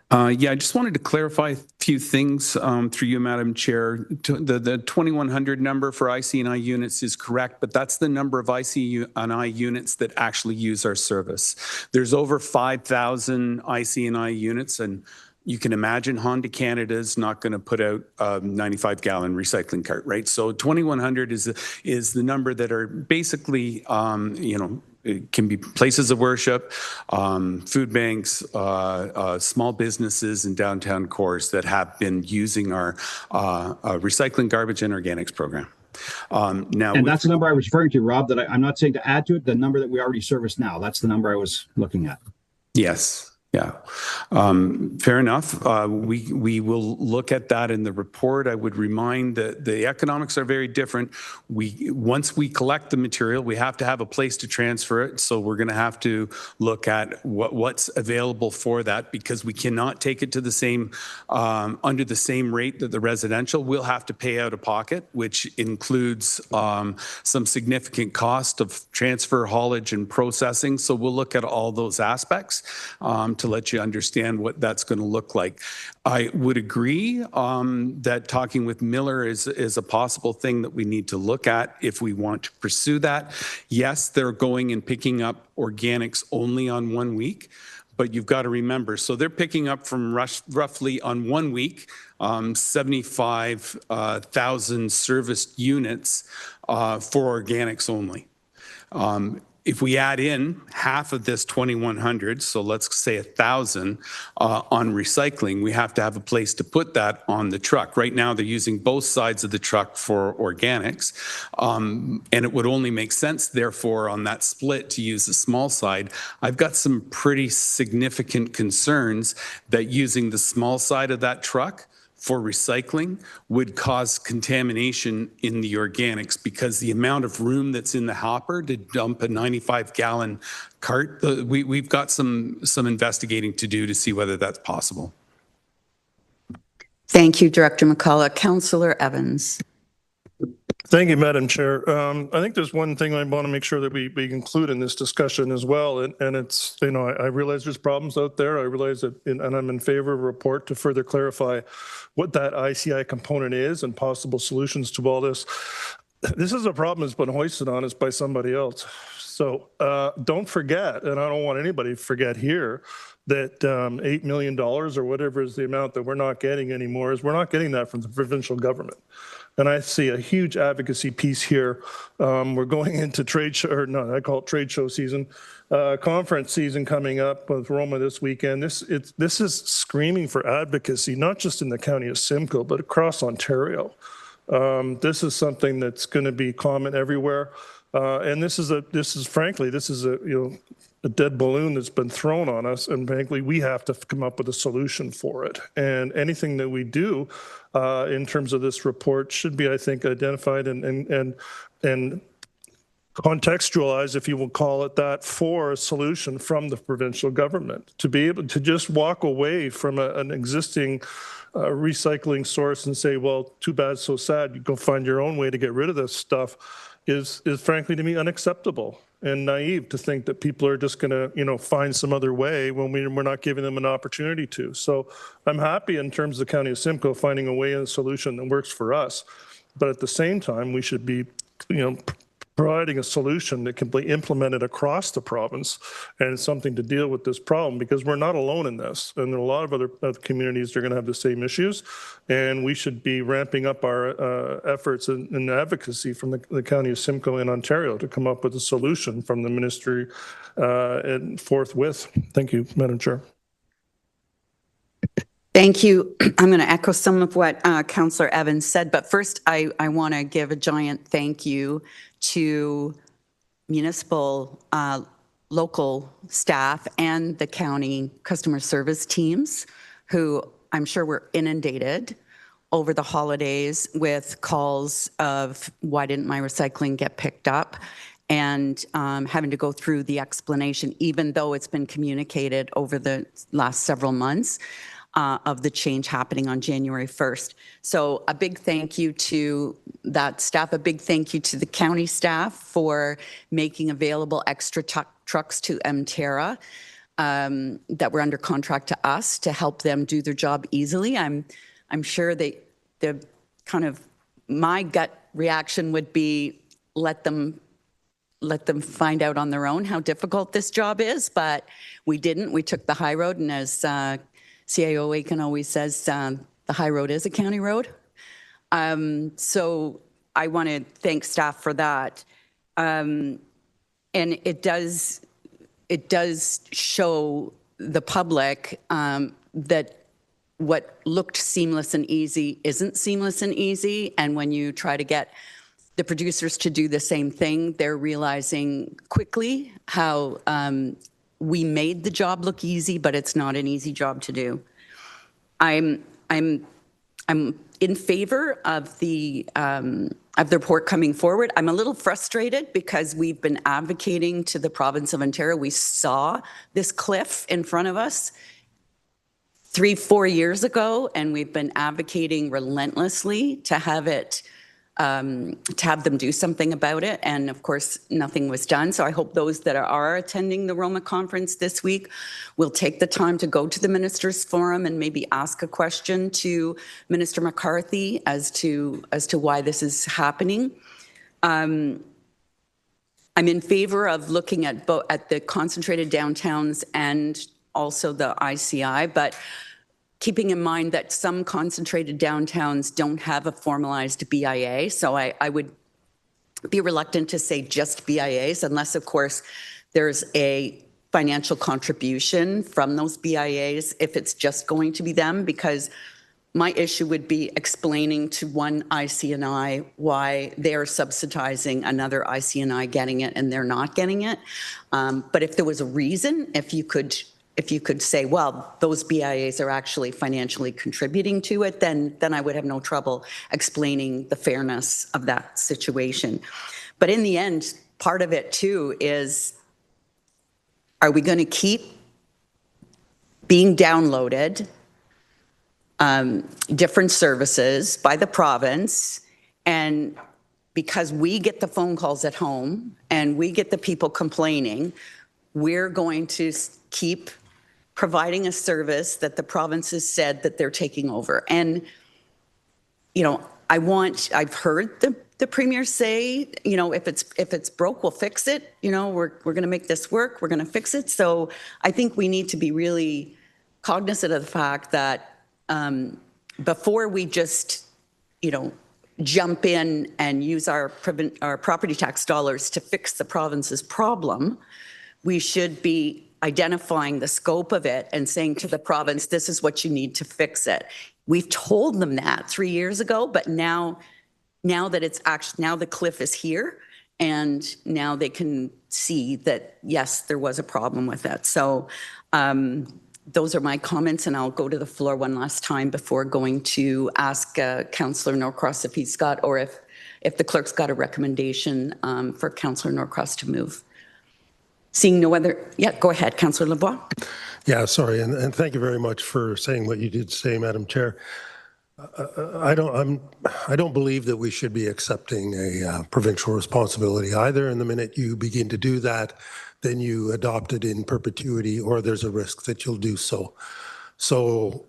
I just wanted to clarify a few things through you, Madam Chair. The 2,100 number for IC&I units is correct, but that's the number of IC&I units that actually use our service. There's over 5,000 IC&I units, and you can imagine Honda Canada is not going to put out a 95-gallon recycling cart, right? So 2,100 is the number that are basically, it can be places of worship, food banks, small businesses in downtown cores that have been using our recycling, garbage, and organics program. And that's the number I was referring to, Rob, that I'm not saying to add to it, the number that we already service now. That's the number I was looking at. Yes. Yeah, fair enough. We will look at that in the report. I would remind that the economics are very different. Once we collect the material, we have to have a place to transfer it. So we're going to have to look at what's available for that, because we cannot take it to the same under the same rate that the residential. We'll have to pay out of pocket, which includes some significant cost of transfer, haulage, and processing. So we'll look at all those aspects to let you understand what that's going to look like. I would agree that talking with Miller is a possible thing that we need to look at if we want to pursue that. Yes, they're going and picking up organics only on 1 week, but you've got to remember, so they're picking up from roughly on 1 week 75,000 serviced units for organics only. if we add in half of this 2,100, so let's say 1,000 on recycling, we have to have a place to put that on the truck. Right now, they're using both sides of the truck for organics, and it would only make sense, therefore, on that split to use the small side. I've got some pretty significant concerns that using the small side of that truck for recycling would cause contamination in the organics, because the amount of room that's in the hopper to dump a 95-gallon cart, we've got some investigating to do to see whether that's possible. Thank you, Director McCullough. Councillor Evans. Thank you, Madam Chair. I think there's one thing I want to make sure that we include in this discussion as well, and it's, you know, I realize there's problems out there. I realize that, and I'm in favor of a report to further clarify what that ICI component is and possible solutions to all this. This is a problem that's been hoisted on us by somebody else. So don't forget, and I don't want anybody to forget here, that $8 million or whatever is the amount that we're not getting anymore, is we're not getting that from the provincial government. And I see a huge advocacy piece here. We're going into trade show, or no, I call it trade show season, conference season coming up with Roma this weekend. This is screaming for advocacy, not just in the county of Simcoe, but across Ontario. This is something that's going to be common everywhere. And this is frankly, a dead balloon that's been thrown on us, and frankly, we have to come up with a solution for it. And anything that we do in terms of this report should be, I think, identified and contextualized, if you will call it that, for a solution from the provincial government. To be able to just walk away from an existing recycling source and say, well, too bad, so sad, you go find your own way to get rid of this stuff, is frankly to me unacceptable and naive to think that people are just going to, find some other way when we're not giving them an opportunity to. So I'm happy in terms of the county of Simcoe finding a way and a solution that works for us. But at the same time, we should be, providing a solution that can be implemented across the province and something to deal with this problem, because we're not alone in this. And there are a lot of other communities that are going to have the same issues. And we should be ramping up our efforts and advocacy from the county of Simcoe in Ontario to come up with a solution from the ministry and forthwith. Thank you, Madam Chair. Thank you. I'm going to echo some of what Councillor Evans said, but first I want to give a giant thank you to municipal local staff and the county customer service teams, who I'm sure were inundated over the holidays with calls of why didn't my recycling get picked up, and having to go through the explanation, even though it's been communicated over the last several months, of the change happening on January 1st. So a big thank you to that staff, a big thank you to the county staff for making available extra trucks to Mterra that were under contract to us to help them do their job easily. I'm sure the kind of, my gut reaction would be let them find out on their own how difficult this job is, but we didn't. We took the high road, and as CAO Aiken always says, the high road is a county road. So I want to thank staff for that. And it does show the public that what looked seamless and easy isn't seamless and easy. And when you try to get the producers to do the same thing, they're realizing quickly how we made the job look easy, but it's not an easy job to do. I'm in favor of the report coming forward. I'm a little frustrated because we've been advocating to the province of Ontario. We saw this cliff in front of us 3-4 years ago, and we've been advocating relentlessly to have it. To have them do something about it. And of course, nothing was done. So I hope those that are attending the Roma conference this week will take the time to go to the Ministers' Forum and maybe ask a question to Minister McCarthy as to why this is happening. I'm in favor of looking at the concentrated downtowns and also the ICI, but keeping in mind that some concentrated downtowns don't have a formalized BIA. So I would be reluctant to say just BIAs unless, of course, there's a financial contribution from those BIAs if it's just going to be them, because my issue would be explaining to one IC&I why they're subsidizing another IC&I getting it and they're not getting it. But if there was a reason, if you could say, well, those BIAs are actually financially contributing to it, then I would have no trouble explaining the fairness of that situation. But in the end, part of it too is, are we going to keep being downloaded different services by the province, and because we get the phone calls at home and we get the people complaining, we're going to keep providing a service that the province has said that they're taking over? And, you know, I've heard the premier say, you know, if it's broke, we'll fix it. You know, we're going to make this work. We're going to fix it. So I think we need to be really cognizant of the fact that before we just, you know, jump in and use our property tax dollars to fix the province's problem, we should be identifying the scope of it and saying to the province, this is what you need to fix it. We've told them that 3 years ago, but now that it's actually, now the cliff is here, and now they can see that, yes, there was a problem with it. So those are my comments, and I'll go to the floor one last time before going to ask Councillor Norcross if he's got, or if the clerk's got a recommendation for Councillor Norcross to move. Seeing no other, yeah, go ahead, Councillor Lebois. Yeah, sorry, and thank you very much for saying what you did say, Madam Chair. I don't believe that we should be accepting a provincial responsibility either. And the minute you begin to do that, then you adopt it in perpetuity, or there's a risk that you'll do so. So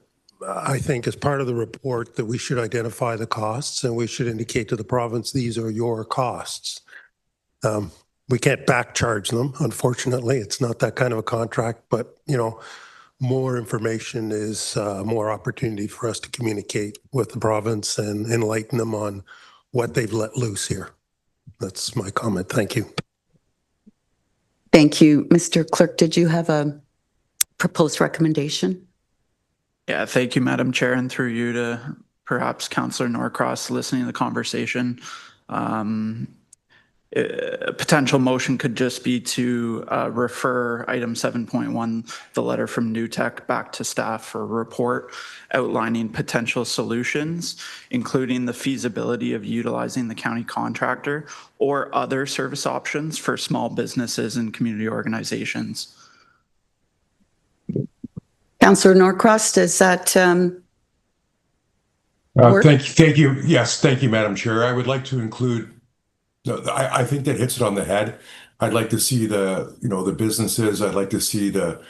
I think as part of the report that we should identify the costs, and we should indicate to the province, these are your costs. We can't back charge them, unfortunately. It's not that kind of a contract, but, you know, more information is more opportunity for us to communicate with the province and enlighten them on what they've let loose here. That's my comment. Thank you. Thank you. Mr. Clerk, did you have a proposed recommendation? Yeah, thank you, Madam Chair, and through you to perhaps Councillor Norcross listening to the conversation. A potential motion could just be to refer item 7.1, the letter from New Tech, back to staff for a report outlining potential solutions, including the feasibility of utilizing the county contractor or other service options for small businesses and community organizations. Councillor Norcross, does that work? Thank you. Yes, thank you, Madam Chair. I would like to include, I think that hits it on the head. I'd like to see the businesses. I'd like to see the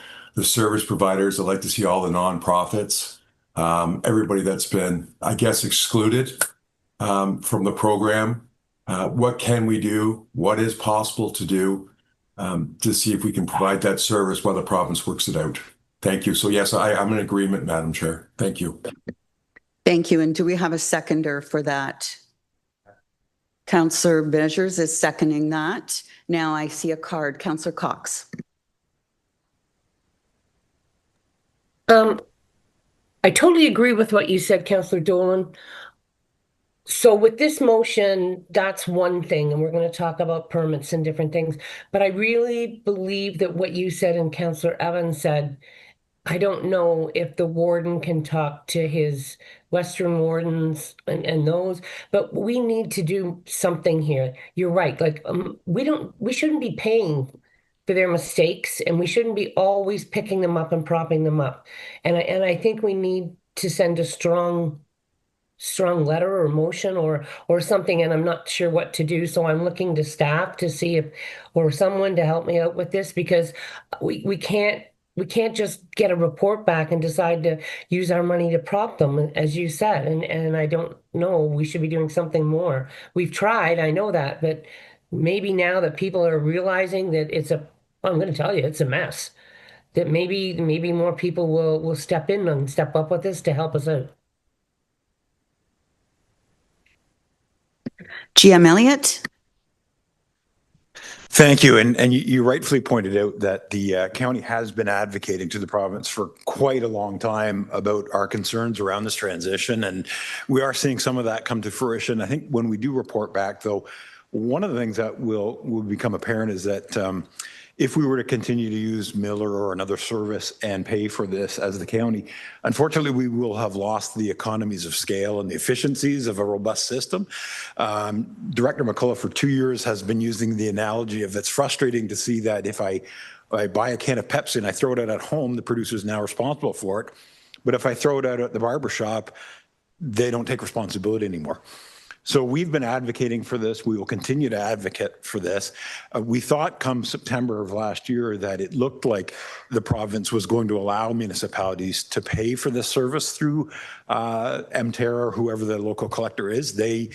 service providers. I'd like to see all the nonprofits, everybody that's been, I guess, excluded from the program. What can we do? What is possible to do to see if we can provide that service while the province works it out? Thank you. So yes, I'm in agreement, Madam Chair. Thank you. Thank you. And do we have a seconder for that? Councillor Measures is seconding that. Now I see a card. Councillor Cox. I totally agree with what you said, Councillor Dolan. So with this motion, that's one thing, and we're going to talk about permits and different things. But I really believe that what you said and Councillor Evans said, I don't know if the warden can talk to his Western wardens and those, but we need to do something here. You're right. Like we shouldn't be paying for their mistakes, and we shouldn't be always picking them up and propping them up. And I think we need to send a strong letter or motion or something, and I'm not sure what to do. So I'm looking to staff to see if, or someone to help me out with this, because we can't just get a report back and decide to use our money to prop them, as you said. And I don't know, we should be doing something more. We've tried, I know that, but maybe now that people are realizing that I'm going to tell you, it's a mess, that maybe more people will step in and step up with this to help us out. GM Elliott. Thank you. And you rightfully pointed out that the county has been advocating to the province for quite a long time about our concerns around this transition. And we are seeing some of that come to fruition. I think when we do report back, though, one of the things that will become apparent is that if we were to continue to use Miller or another service and pay for this as the county, unfortunately, we will have lost the economies of scale and the efficiencies of a robust system. Director McCullough for 2 years has been using the analogy of it's frustrating to see that if I buy a can of Pepsi and I throw it out at home, the producer is now responsible for it. But if I throw it out at the barber shop, they don't take responsibility anymore. So we've been advocating for this. We will continue to advocate for this. We thought come September of last year that it looked like the province was going to allow municipalities to pay for this service through MTER or whoever the local collector is. They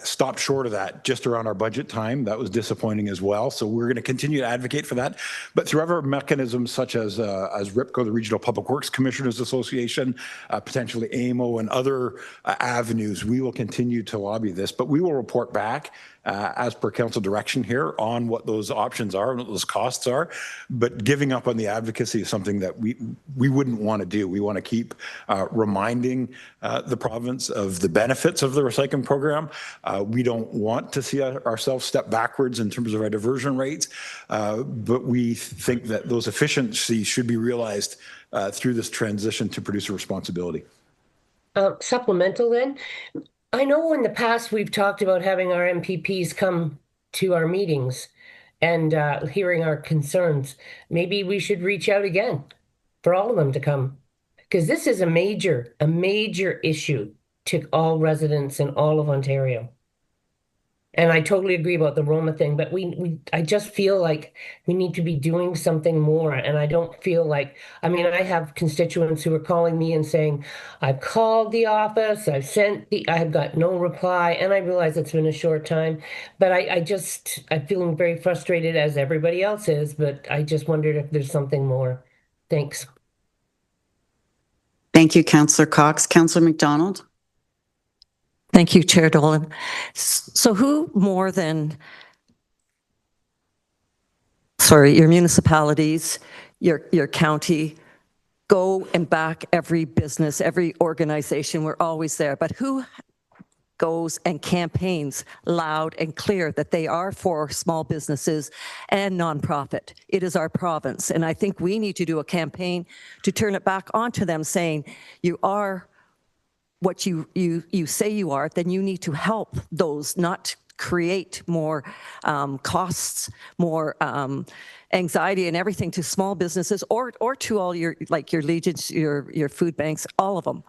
stopped short of that just around our budget time. That was disappointing as well. So we're going to continue to advocate for that. But through other mechanisms such as RIPCO, the Regional Public Works Commissioners Association, potentially AMO and other avenues, we will continue to lobby this. But we will report back as per council direction here on what those options are and what those costs are. But giving up on the advocacy is something that we wouldn't want to do. We want to keep reminding the province of the benefits of the recycling program. We don't want to see ourselves step backwards in terms of our diversion rates, but we think that those efficiencies should be realized through this transition to producer responsibility. Supplemental then. I know in the past we've talked about having our MPPs come to our meetings and hearing our concerns. Maybe we should reach out again for all of them to come, because this is a major issue to all residents in all of Ontario. And I totally agree about the Roma thing, but I just feel like we need to be doing something more. And I don't feel like, I mean, I have constituents who are calling me and saying, I've called the office, I've got no reply. And I realize it's been a short time, but I'm feeling very frustrated as everybody else is, but I just wondered if there's something more. Thanks. Thank you, Councillor Cox. Councillor McDonald. Thank you, Chair Dolan. So who more than, your municipalities, your county, go and back every business, every organization? We're always there. But who goes and campaigns loud and clear that they are for small businesses and nonprofit? It is our province. And I think we need to do a campaign to turn it back onto them, saying, you are what you say you are, then you need to help those, not create more costs, more anxiety and everything to small businesses or to all your, like your Legions, your food banks, all of them.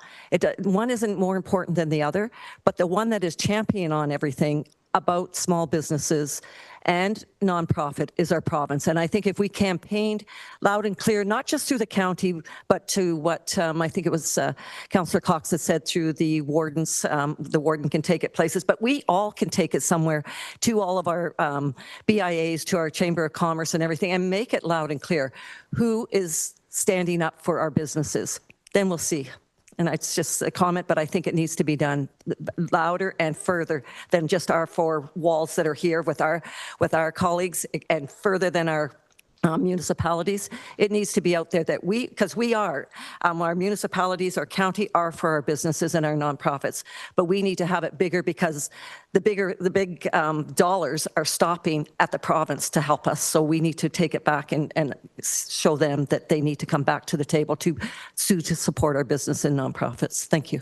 One isn't more important than the other, but the one that is champion on everything about small businesses and nonprofit is our province. And I think if we campaigned loud and clear, not just through the county, but to what I think it was Councillor Cox that said through the wardens, the warden can take it places, but we all can take it somewhere to all of our BIAs, to our Chamber of Commerce and everything, and make it loud and clear who is standing up for our businesses. Then we'll see. And it's just a comment, but I think it needs to be done louder and further than just our four walls that are here with our colleagues, and further than our municipalities. It needs to be out there that because we are, our municipalities, our county are for our businesses and our nonprofits, but we need to have it bigger because the big dollars are stopping at the province to help us. So we need to take it back and show them that they need to come back to the table to support our business and nonprofits. Thank you.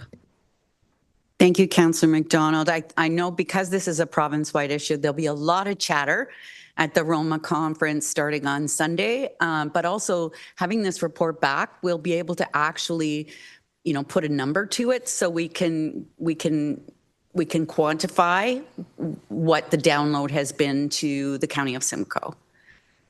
Thank you, Councillor McDonald. I know because this is a province-wide issue, there'll be a lot of chatter at the Roma conference starting on Sunday, but also having this report back, we'll be able to actually, put a number to it so we can quantify what the download has been to the County of Simcoe.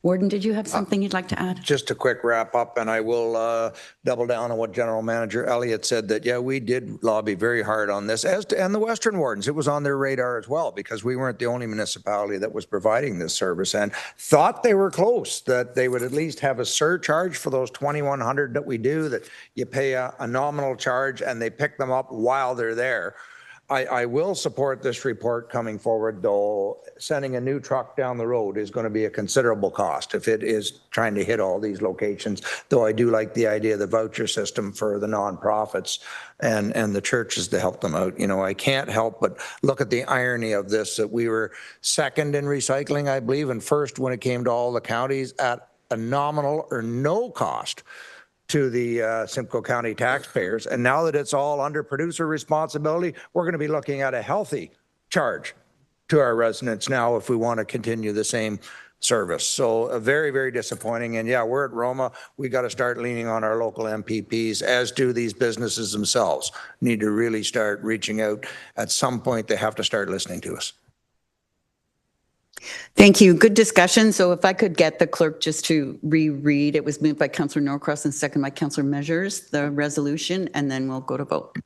Warden, did you have something you'd like to add? Just a quick wrap up, and I will double down on what General Manager Elliott said, that, yeah, we did lobby very hard on this, and the Western Wardens. It was on their radar as well, because we weren't the only municipality that was providing this service, and thought they were close, that they would at least have a surcharge for those 2,100 that we do, that you pay a nominal charge and they pick them up while they're there. I will support this report coming forward, though sending a new truck down the road is going to be a considerable cost if it is trying to hit all these locations, though I do like the idea of the voucher system for the nonprofits and the churches to help them out. You know, I can't help but look at the irony of this, that we were second in recycling, I believe, and first when it came to all the counties at a nominal or no cost to the Simcoe County taxpayers. And now that it's all under producer responsibility, we're going to be looking at a healthy charge to our residents now if we want to continue the same service. So very, very disappointing. And yeah, we're at Roma. We got to start leaning on our local MPPs, as do these businesses themselves. Need to really start reaching out. At some point, they have to start listening to us. Thank you. Good discussion. So if I could get the clerk just to reread, it was moved by Councillor Norcross and second by Councillor Measures, the resolution, and then we'll go to vote.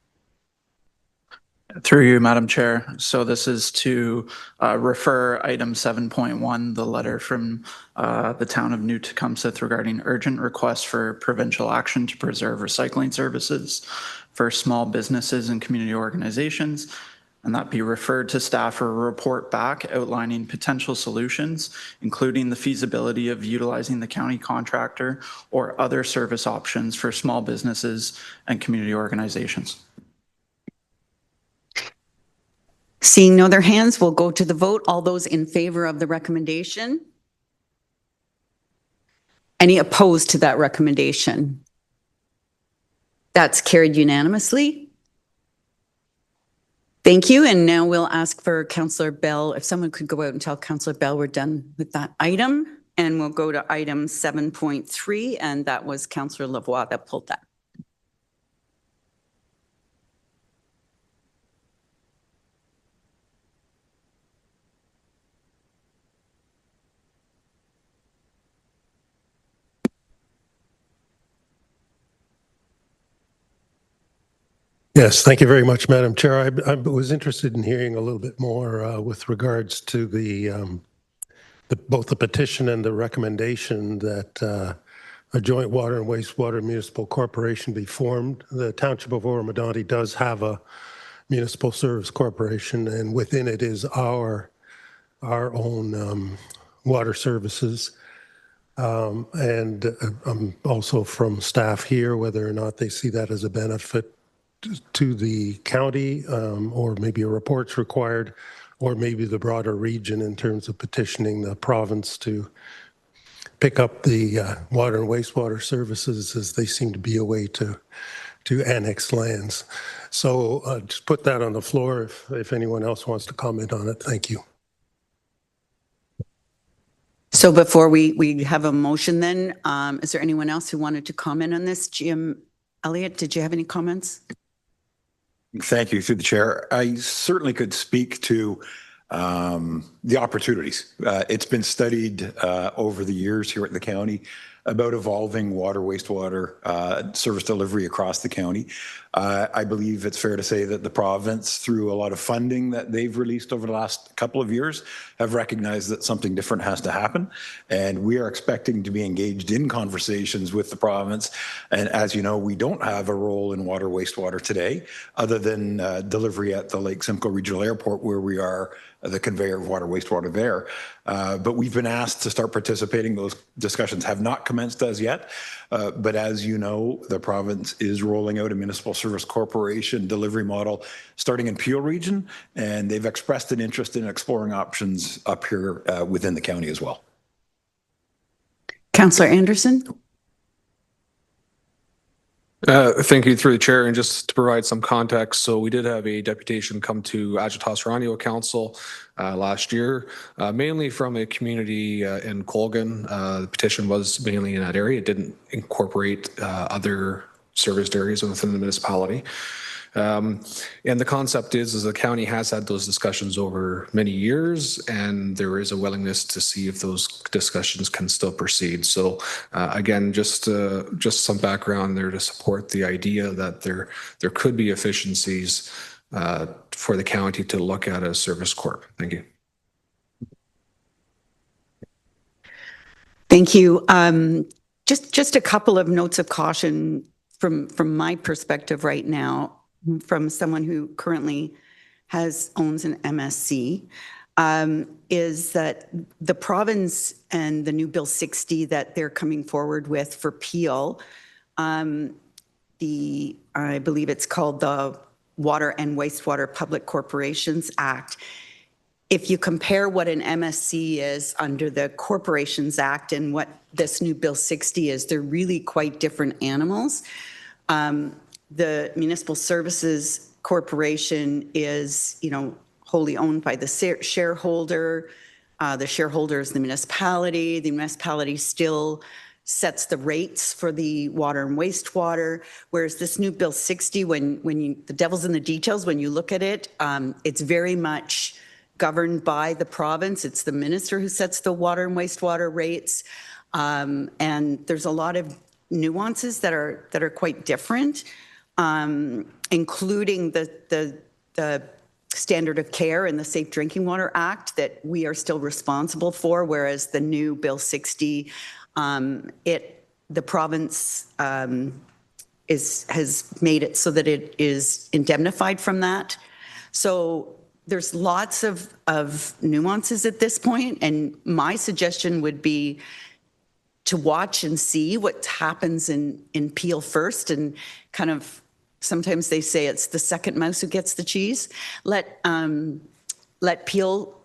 Through you, Madam Chair. So this is to refer item 7.1, the letter from the town of New Tecumseh regarding urgent request for provincial action to preserve recycling services for small businesses and community organizations, and that be referred to staff for a report back outlining potential solutions, including the feasibility of utilizing the county contractor or other service options for small businesses and community organizations. Seeing no other hands, we'll go to the vote. All those in favor of the recommendation? Any opposed to that recommendation? That's carried unanimously. Thank you. And now we'll ask for Councillor Bell, if someone could go out and tell Councillor Bell we're done with that item. And we'll go to item 7.3, and that was Councillor Lavoie that pulled that. Yes, thank you very much, Madam Chair. I was interested in hearing a little bit more with regards to both the petition and the recommendation that a joint water and wastewater municipal corporation be formed. The Township of Oromadonte does have a municipal service corporation, and within it is our own water services. And also from staff here, whether or not they see that as a benefit to the county, or maybe a report's required, or maybe the broader region in terms of petitioning the province to pick up the water and wastewater services, as they seem to be a way to annex lands. So just put that on the floor if anyone else wants to comment on it. Thank you. So before we have a motion then, is there anyone else who wanted to comment on this? Jim Elliott, did you have any comments? Thank you, through the chair. I certainly could speak to the opportunities. It's been studied over the years here at the county about evolving water, wastewater service delivery across the county. I believe it's fair to say that the province, through a lot of funding that they've released over the last couple of years, have recognized that something different has to happen. And we are expecting to be engaged in conversations with the province. And as you know, we don't have a role in water, wastewater today, other than delivery at the Lake Simcoe Regional Airport, where we are the conveyor of water, wastewater there. But we've been asked to start participating. Those discussions have not commenced as yet. But as you know, the province is rolling out a municipal service corporation delivery model starting in Peel region, and they've expressed an interest in exploring options up here within the county as well. Councillor Anderson? Thank you, through the chair, and just to provide some context, so we did have a deputation come to Agitas-Ranio Council last year, mainly from a community in Colgan. The petition was mainly in that area. It didn't incorporate other serviced areas within the municipality. And the concept is the county has had those discussions over many years, and there is a willingness to see if those discussions can still proceed. So again, just some background there to support the idea that there could be efficiencies for the county to look at a service corp. Thank you. Thank you. Just a couple of notes of caution from my perspective right now, from someone who currently owns an MSC, is that the province and the new Bill 60 that they're coming forward with for Peel, I believe it's called the Water and Wastewater Public Corporations Act. If you compare what an MSC is under the Corporations Act and what this new Bill 60 is, they're really quite different animals. The Municipal Services Corporation is, wholly owned by the shareholder. The shareholder is the municipality. The municipality still sets the rates for the water and wastewater, whereas this new Bill 60, the devil's in the details, when you look at it, it's very much governed by the province. It's the minister who sets the water and wastewater rates. And there's a lot of nuances that are quite different, including the standard of care and the Safe Drinking Water Act that we are still responsible for, whereas the new Bill 60, the province has made it so that it is indemnified from that. So there's lots of nuances at this point, and my suggestion would be to watch and see what happens in Peel first, and kind of, sometimes they say it's the second mouse who gets the cheese. Let Peel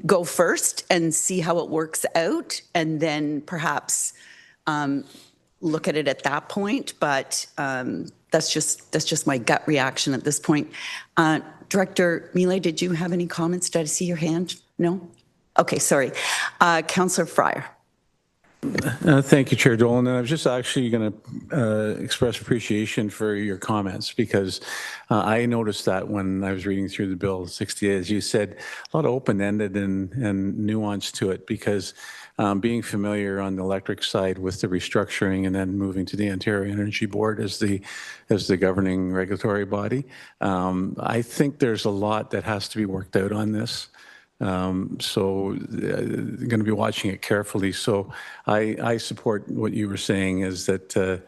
go first and see how it works out, and then perhaps look at it at that point. But that's just my gut reaction at this point. Director Millet, did you have any comments? Did I see your hand? No? Okay, sorry. Councillor Fryer. Thank you, Chair Dolan. And I was just actually going to express appreciation for your comments, because I noticed that when I was reading through the Bill 60, as you said, a lot of open-ended and nuance to it, because being familiar on the electric side with the restructuring and then moving to the Ontario Energy Board as the governing regulatory body, I think there's a lot that has to be worked out on this. So going to be watching it carefully. So I support what you were saying, is that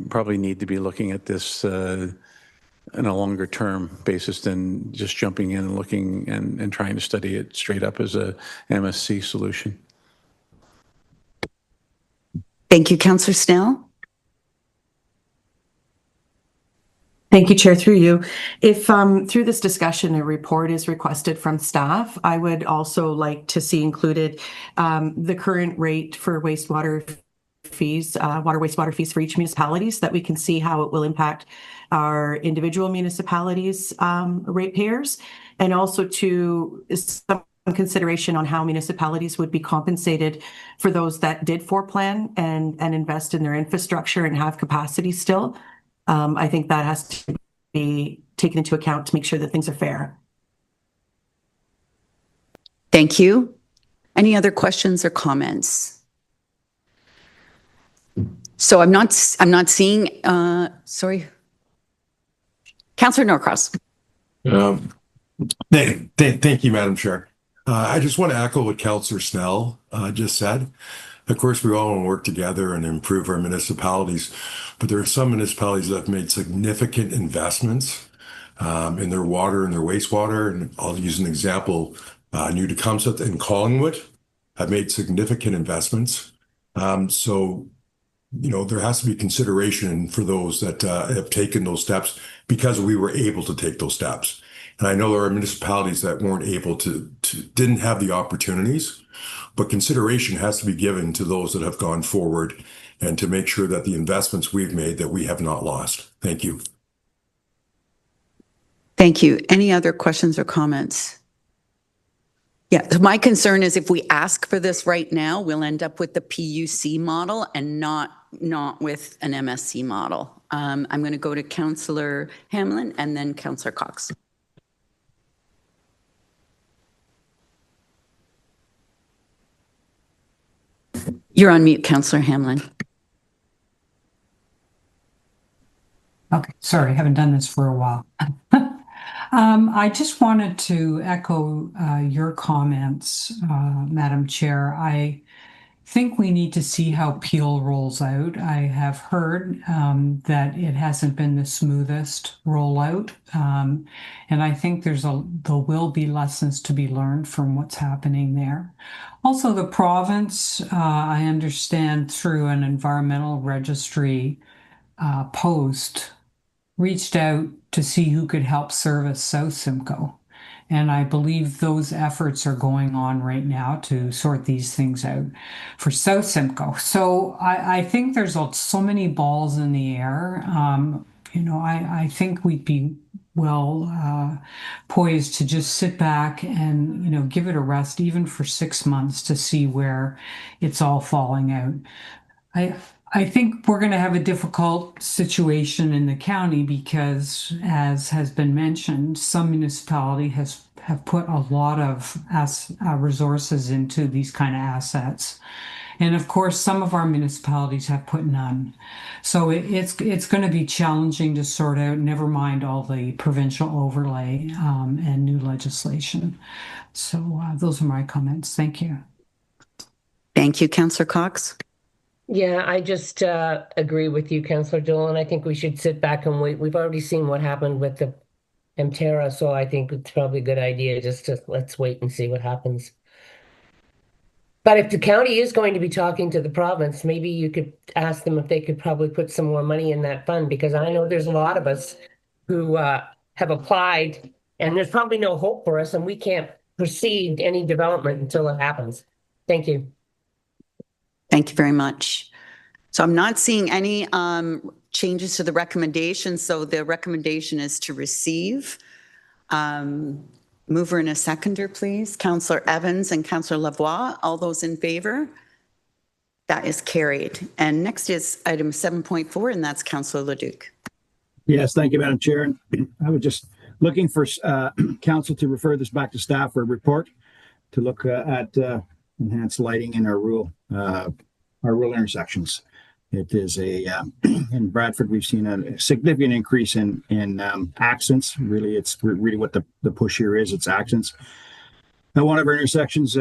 probably need to be looking at this in a longer term basis than just jumping in and looking and trying to study it straight up as a MSC solution. Thank you, Councillor Snell. Thank you, Chair. Through you. If through this discussion a report is requested from staff, I would also like to see included the current rate for wastewater fees, wastewater fees for each municipality, so that we can see how it will impact our individual municipalities' ratepayers, and also to some consideration on how municipalities would be compensated for those that did foreplan and invest in their infrastructure and have capacity still. I think that has to be taken into account to make sure that things are fair. Thank you. Any other questions or comments? So I'm not seeing, sorry. Councillor Norcross. Thank you, Madam Chair. I just want to echo what Councillor Snell just said. Of course, we all want to work together and improve our municipalities, but there are some municipalities that have made significant investments in their water and their wastewater. And I'll use an example. New Tecumseh and Collingwood have made significant investments. So, there has to be consideration for those that have taken those steps, because we were able to take those steps. And I know there are municipalities that weren't able to didn't have the opportunities, but consideration has to be given to those that have gone forward, and to make sure that the investments we've made, that we have not lost. Thank you. Thank you. Any other questions or comments? Yeah, my concern is if we ask for this right now, we'll end up with the PUC model and not with an MSC model. I'm going to go to Councillor Hamlin and then Councillor Cox. You're on mute, Councillor Hamlin. Okay, sorry, I haven't done this for a while. I just wanted to echo your comments, Madam Chair. I think we need to see how Peel rolls out. I have heard that it hasn't been the smoothest rollout, and I think there will be lessons to be learned from what's happening there. Also, the province, I understand through an environmental registry post, reached out to see who could help service South Simcoe. And I believe those efforts are going on right now to sort these things out for South Simcoe. So I think there's so many balls in the air. I think we'd be well poised to just sit back and, give it a rest even for 6 months to see where it's all falling out. I think we're going to have a difficult situation in the county because, as has been mentioned, some municipality have put a lot of resources into these kind of assets. And of course, some of our municipalities have put none. So it's going to be challenging to sort out, never mind all the provincial overlay and new legislation. So those are my comments. Thank you. Thank you, Councillor Cox. Yeah, I just agree with you, Councillor Dolan. I think we should sit back and wait. We've already seen what happened with the Emterra, so I think it's probably a good idea just to let's wait and see what happens. But if the county is going to be talking to the province, maybe you could ask them if they could probably put some more money in that fund, because I know there's a lot of us who have applied, and there's probably no hope for us, and we can't proceed any development until it happens. Thank you. Thank you very much. So I'm not seeing any changes to the recommendation. So the recommendation is to receive. Mover and a seconder, please. Councillor Evans and Councillor Lavoie. All those in favor? That is carried. And next is item 7.4, and that's Councillor Leduc. Yes, thank you, Madam Chair. I was just looking for council to refer this back to staff for a report to look at enhanced lighting in our rural intersections. It is in Bradford, we've seen a significant increase in accidents. Really, it's really what the push here is. It's accidents. At one of our intersections,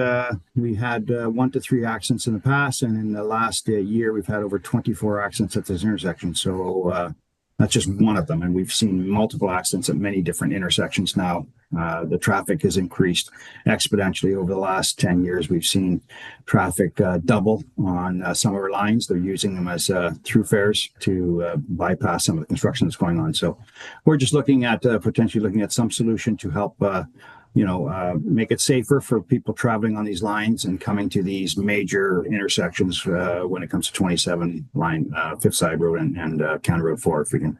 we had 1 to 3 accidents in the past, and in the last year, we've had over 24 accidents at this intersection. So that's just one of them, and we've seen multiple accidents at many different intersections now. The traffic has increased exponentially over the last 10 years. We've seen traffic double on some of our lines. They're using them as throughfares to bypass some of the construction that's going on. So we're just looking at potentially looking at some solution to help make it safer for people traveling on these lines and coming to these major intersections when it comes to 27 line, Fifth Side Road and County Road 4, if we can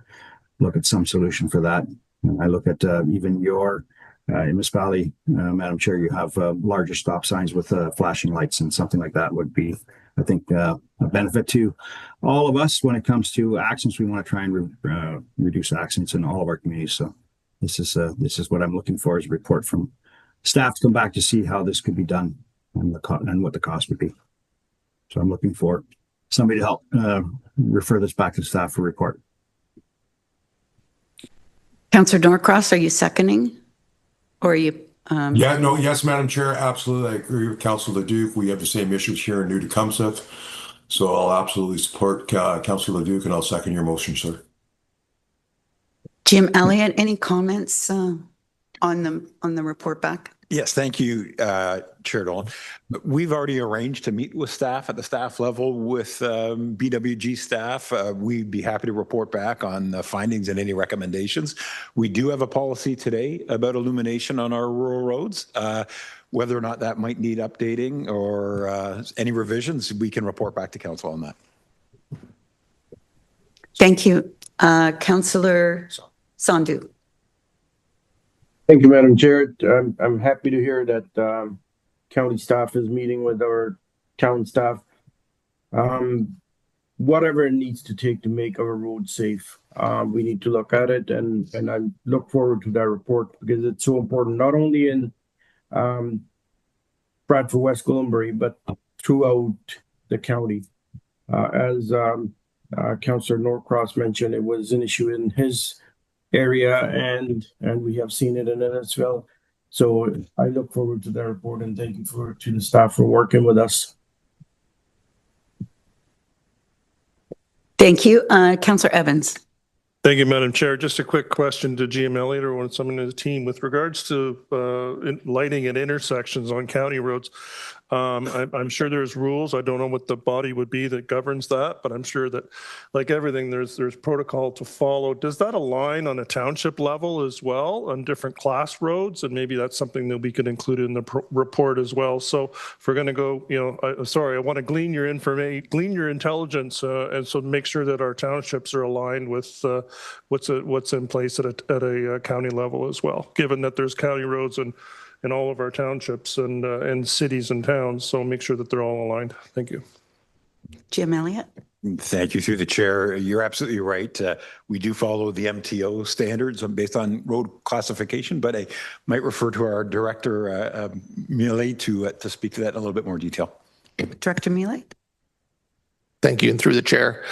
look at some solution for that. And I look at even your municipality, Madam Chair, you have larger stop signs with flashing lights, and something like that would be, I think, a benefit to all of us when it comes to accidents. We want to try and reduce accidents in all of our communities. So this is what I'm looking for, is a report from staff to come back to see how this could be done and what the cost would be. So I'm looking for somebody to help refer this back to staff for report. Councillor Norcross, are you seconding? Or are you? Yes, Madam Chair, absolutely. I agree with Councillor Leduc. We have the same issues here in New Tecumseh. So I'll absolutely support Councillor Leduc, and I'll second your motion, sir. Jim Elliott, any comments on the report back? Yes, thank you, Chair Dolan. We've already arranged to meet with staff at the staff level with BWG staff. We'd be happy to report back on the findings and any recommendations. We do have a policy today about illumination on our rural roads. Whether or not that might need updating or any revisions, we can report back to council on that. Thank you. Councillor Sandhu. Thank you, Madam Chair. I'm happy to hear that county staff is meeting with our town staff. Whatever it needs to take to make our roads safe, we need to look at it, and I look forward to that report because it's so important, not only in Bradford West Gwillimbury, but throughout the county. As Councillor Norcross mentioned, it was an issue in his area, and we have seen it in Innisfil. So I look forward to that report, and thank you to the staff for working with us. Thank you. Councillor Evans. Thank you, Madam Chair. Just a quick question to GM Elliott or someone in the team with regards to lighting at intersections on county roads. I'm sure there's rules. I don't know what the body would be that governs that, but I'm sure that, like everything, there's protocol to follow. Does that align on a township level as well on different class roads? And maybe that's something that we could include in the report as well. So if we're going to go, I want to glean your information, glean your intelligence, and so make sure that our townships are aligned with what's in place at a county level as well, given that there's county roads in all of our townships and cities and towns. So make sure that they're all aligned. Thank you. Jim Elliott. Thank you through the chair. You're absolutely right. We do follow the MTO standards based on road classification, but I might refer to our director, Millet, to speak to that in a little bit more detail. Director Millet. Thank you, and through the chair.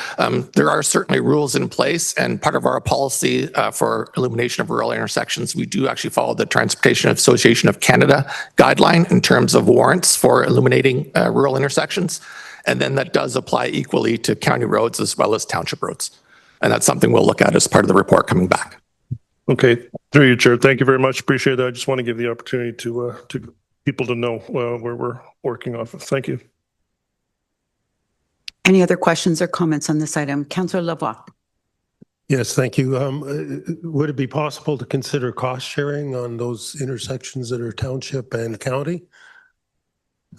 There are certainly rules in place, and part of our policy for illumination of rural intersections, we do actually follow the Transportation Association of Canada guideline in terms of warrants for illuminating rural intersections. And then that does apply equally to county roads as well as township roads. And that's something we'll look at as part of the report coming back. Okay, through you, Chair. Thank you very much. Appreciate that. I just want to give the opportunity to people to know where we're working off of. Thank you. Any other questions or comments on this item? Councillor Lavoie. Yes, thank you. Would it be possible to consider cost sharing on those intersections that are township and county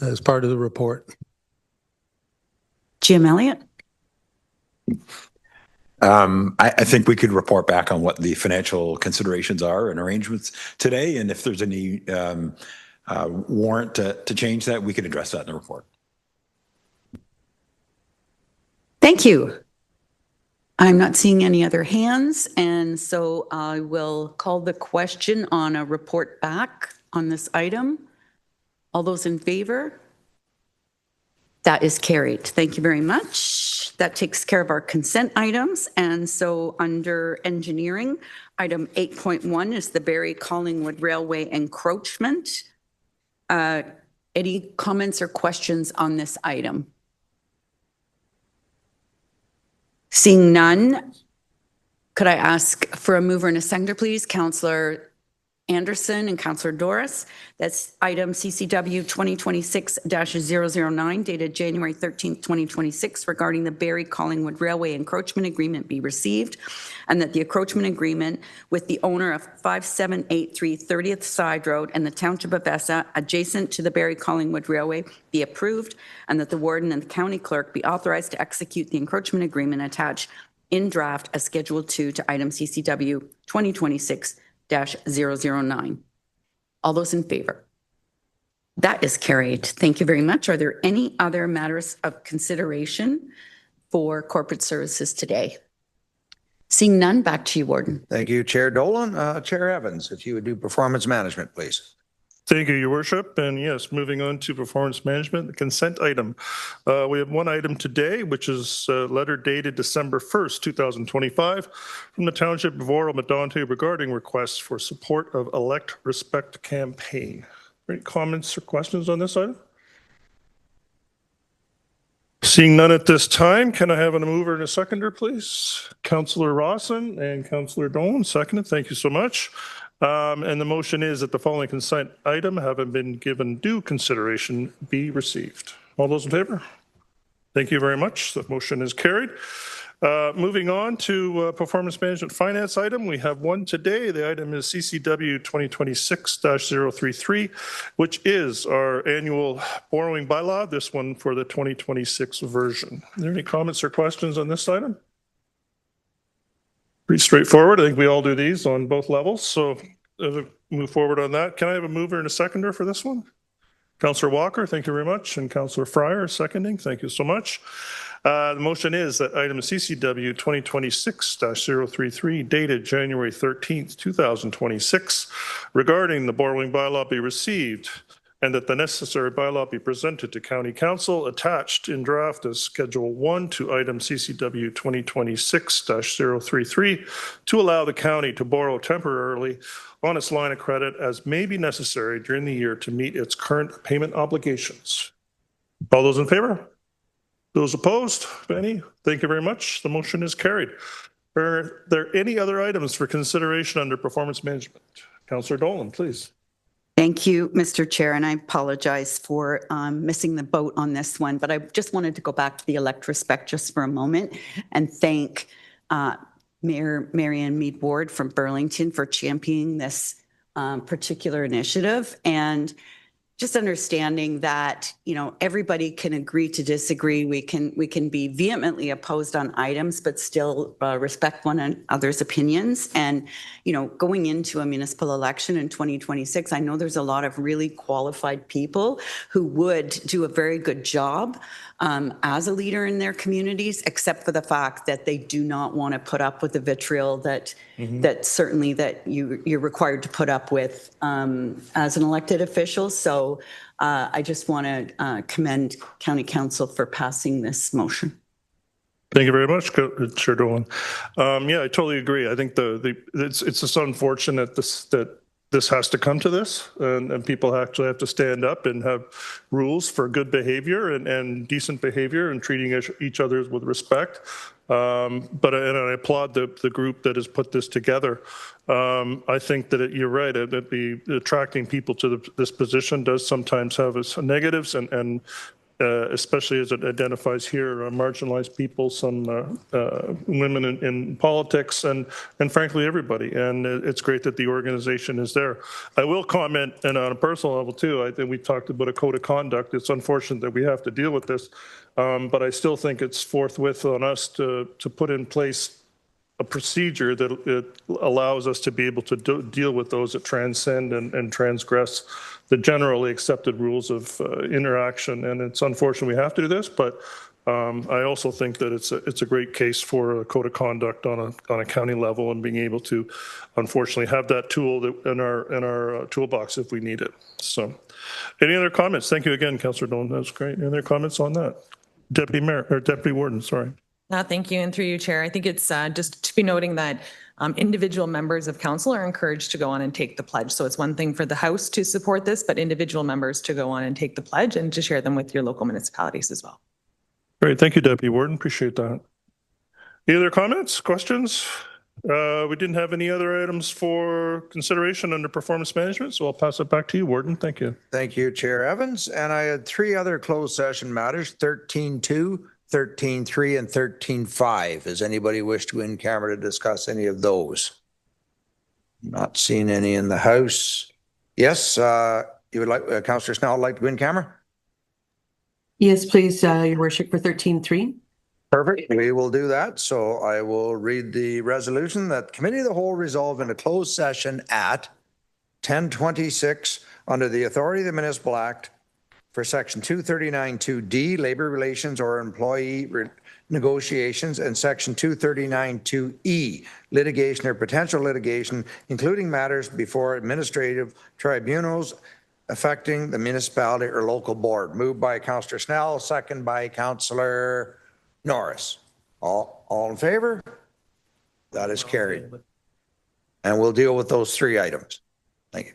as part of the report? Jim Elliott. I think we could report back on what the financial considerations are and arrangements today, and if there's any warrant to change that, we can address that in the report. Thank you. I'm not seeing any other hands, and so I will call the question on a report back on this item. All those in favor? That is carried. Thank you very much. That takes care of our consent items. And so under engineering, item 8.1 is the Barrie Collingwood Railway encroachment. Any comments or questions on this item? Seeing none, could I ask for a mover and a seconder, please? Councillor Anderson and Councillor Doris. That's item CCW 2026-009 dated January 13th, 2026 regarding the Barrie Collingwood Railway encroachment agreement be received, and that the encroachment agreement with the owner of 5783 30th Side Road and the Township of Essa adjacent to the Barrie Collingwood Railway be approved, and that the warden and the county clerk be authorized to execute the encroachment agreement attached in draft as Schedule 2 to item CCW 2026-009. All those in favor? That is carried. Thank you very much. Are there any other matters of consideration for corporate services today? Seeing none, back to you, Warden. Thank you, Chair Dolan. Chair Evans, if you would do performance management, please. Thank you, Your Worship. And yes, moving on to performance management, the consent item. We have one item today, which is a letter dated December 1st, 2025, from the Township of Oro Medonte regarding requests for support of Elect Respect campaign. Any comments or questions on this item? Seeing none at this time, can I have a mover and a seconder, please? Councillor Rawson and Councillor Dolan, seconded. Thank you so much. And the motion is that the following consent item, having been given due consideration, be received. All those in favor? Thank you very much. The motion is carried. Moving on to performance management finance item, we have one today. The item is CCW 2026-033, which is our annual borrowing bylaw, this one for the 2026 version. Are there any comments or questions on this item? Pretty straightforward. I think we all do these on both levels. So move forward on that. Can I have a mover and a seconder for this one? Councillor Walker, thank you very much. And Councillor Fryer seconding. Thank you so much. The motion is that item CCW 2026-033 dated January 13th, 2026 regarding the borrowing bylaw be received, and that the necessary bylaw be presented to County Council attached in draft as Schedule 1 to item CCW 2026-033 to allow the county to borrow temporarily on its line of credit as may be necessary during the year to meet its current payment obligations. All those in favor? Those opposed, if any? Thank you very much. The motion is carried. Are there any other items for consideration under performance management? Councillor Dolan, please. Thank you, Mr. Chair, and I apologize for missing the boat on this one, but I just wanted to go back to the electrospec just for a moment and thank Mayor Marianne Mead Ward from Burlington for championing this particular initiative, and just understanding that, you know, everybody can agree to disagree. We can be vehemently opposed on items, but still respect one another's opinions. And, you know, going into a municipal election in 2026, I know there's a lot of really qualified people who would do a very good job as a leader in their communities, except for the fact that they do not want to put up with the vitriol that that certainly that you're required to put up with as an elected official. So I just want to commend County Council for passing this motion. Thank you very much, Chair Dolan. Yeah, I totally agree. I think it's just unfortunate that this has to come to this, and people actually have to stand up and have rules for good behavior and decent behavior and treating each other with respect. But I applaud the group that has put this together. I think that you're right, that attracting people to this position does sometimes have its negatives, and especially as it identifies here, marginalized people, some women in politics, and frankly, everybody. And it's great that the organization is there. I will comment, and on a personal level too, I think we talked about a code of conduct. It's unfortunate that we have to deal with this, but I still think it's forthwith on us to put in place a procedure that it allows us to be able to deal with those that transcend and transgress the generally accepted rules of interaction. And it's unfortunate we have to do this, but I also think that it's a great case for a code of conduct on a county level, and being able to, unfortunately, have that tool in our toolbox if we need it. So, any other comments? Thank you again, Councillor Dolan. That's great. Any other comments on that? Deputy Warden, sorry. Thank you, and through you, Chair. I think it's just to be noting that individual members of council are encouraged to go on and take the pledge. So it's one thing for the House to support this, but individual members to go on and take the pledge and to share them with your local municipalities as well. Great. Thank you, Deputy Warden. Appreciate that. Any other comments, questions? We didn't have any other items for consideration under performance management, so I'll pass it back to you, Warden. Thank you. Thank you, Chair Evans. And I had 3 other closed session matters, 13.2, 13.3, and 13.5. Does anybody wish to in camera to discuss any of those? Not seeing any in the House. Yes, you would like, Councillor Snell would like to go in camera? Yes, please, Your Worship, for 13.3. Perfect. We will do that. So I will read the resolution that Committee of the Whole resolve in a closed session at 10:26 under the authority of the Municipal Act for Section 239(2)D, labor relations or employee negotiations, and Section 239(2)E, litigation or potential litigation, including matters before administrative tribunals affecting the municipality or local board. Moved by Councillor Snell, second by Councillor Norris. All in favor? That is carried. And we'll deal with those 3 items. Thank you.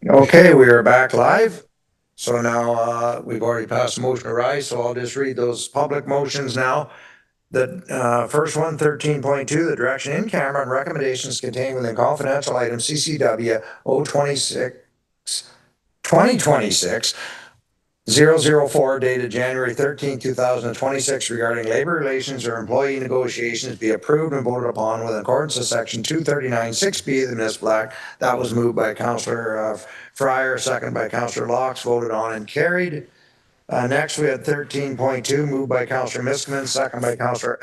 Okay, we are back live. So now we've already passed the motion to rise, so I'll just read those public motions now. The first one, 13.2, the direction in camera and recommendations contained within confidential item CCW 026 2026 004 dated January 13, 2026 regarding labor relations or employee negotiations be approved and voted upon with accordance with section 239(6)B of the Municipal Act. That was moved by Councillor Fryer, second by Councillor Laux, voted on and carried. Next, we had 13.2, moved by Councillor Miskinen, second by Councillor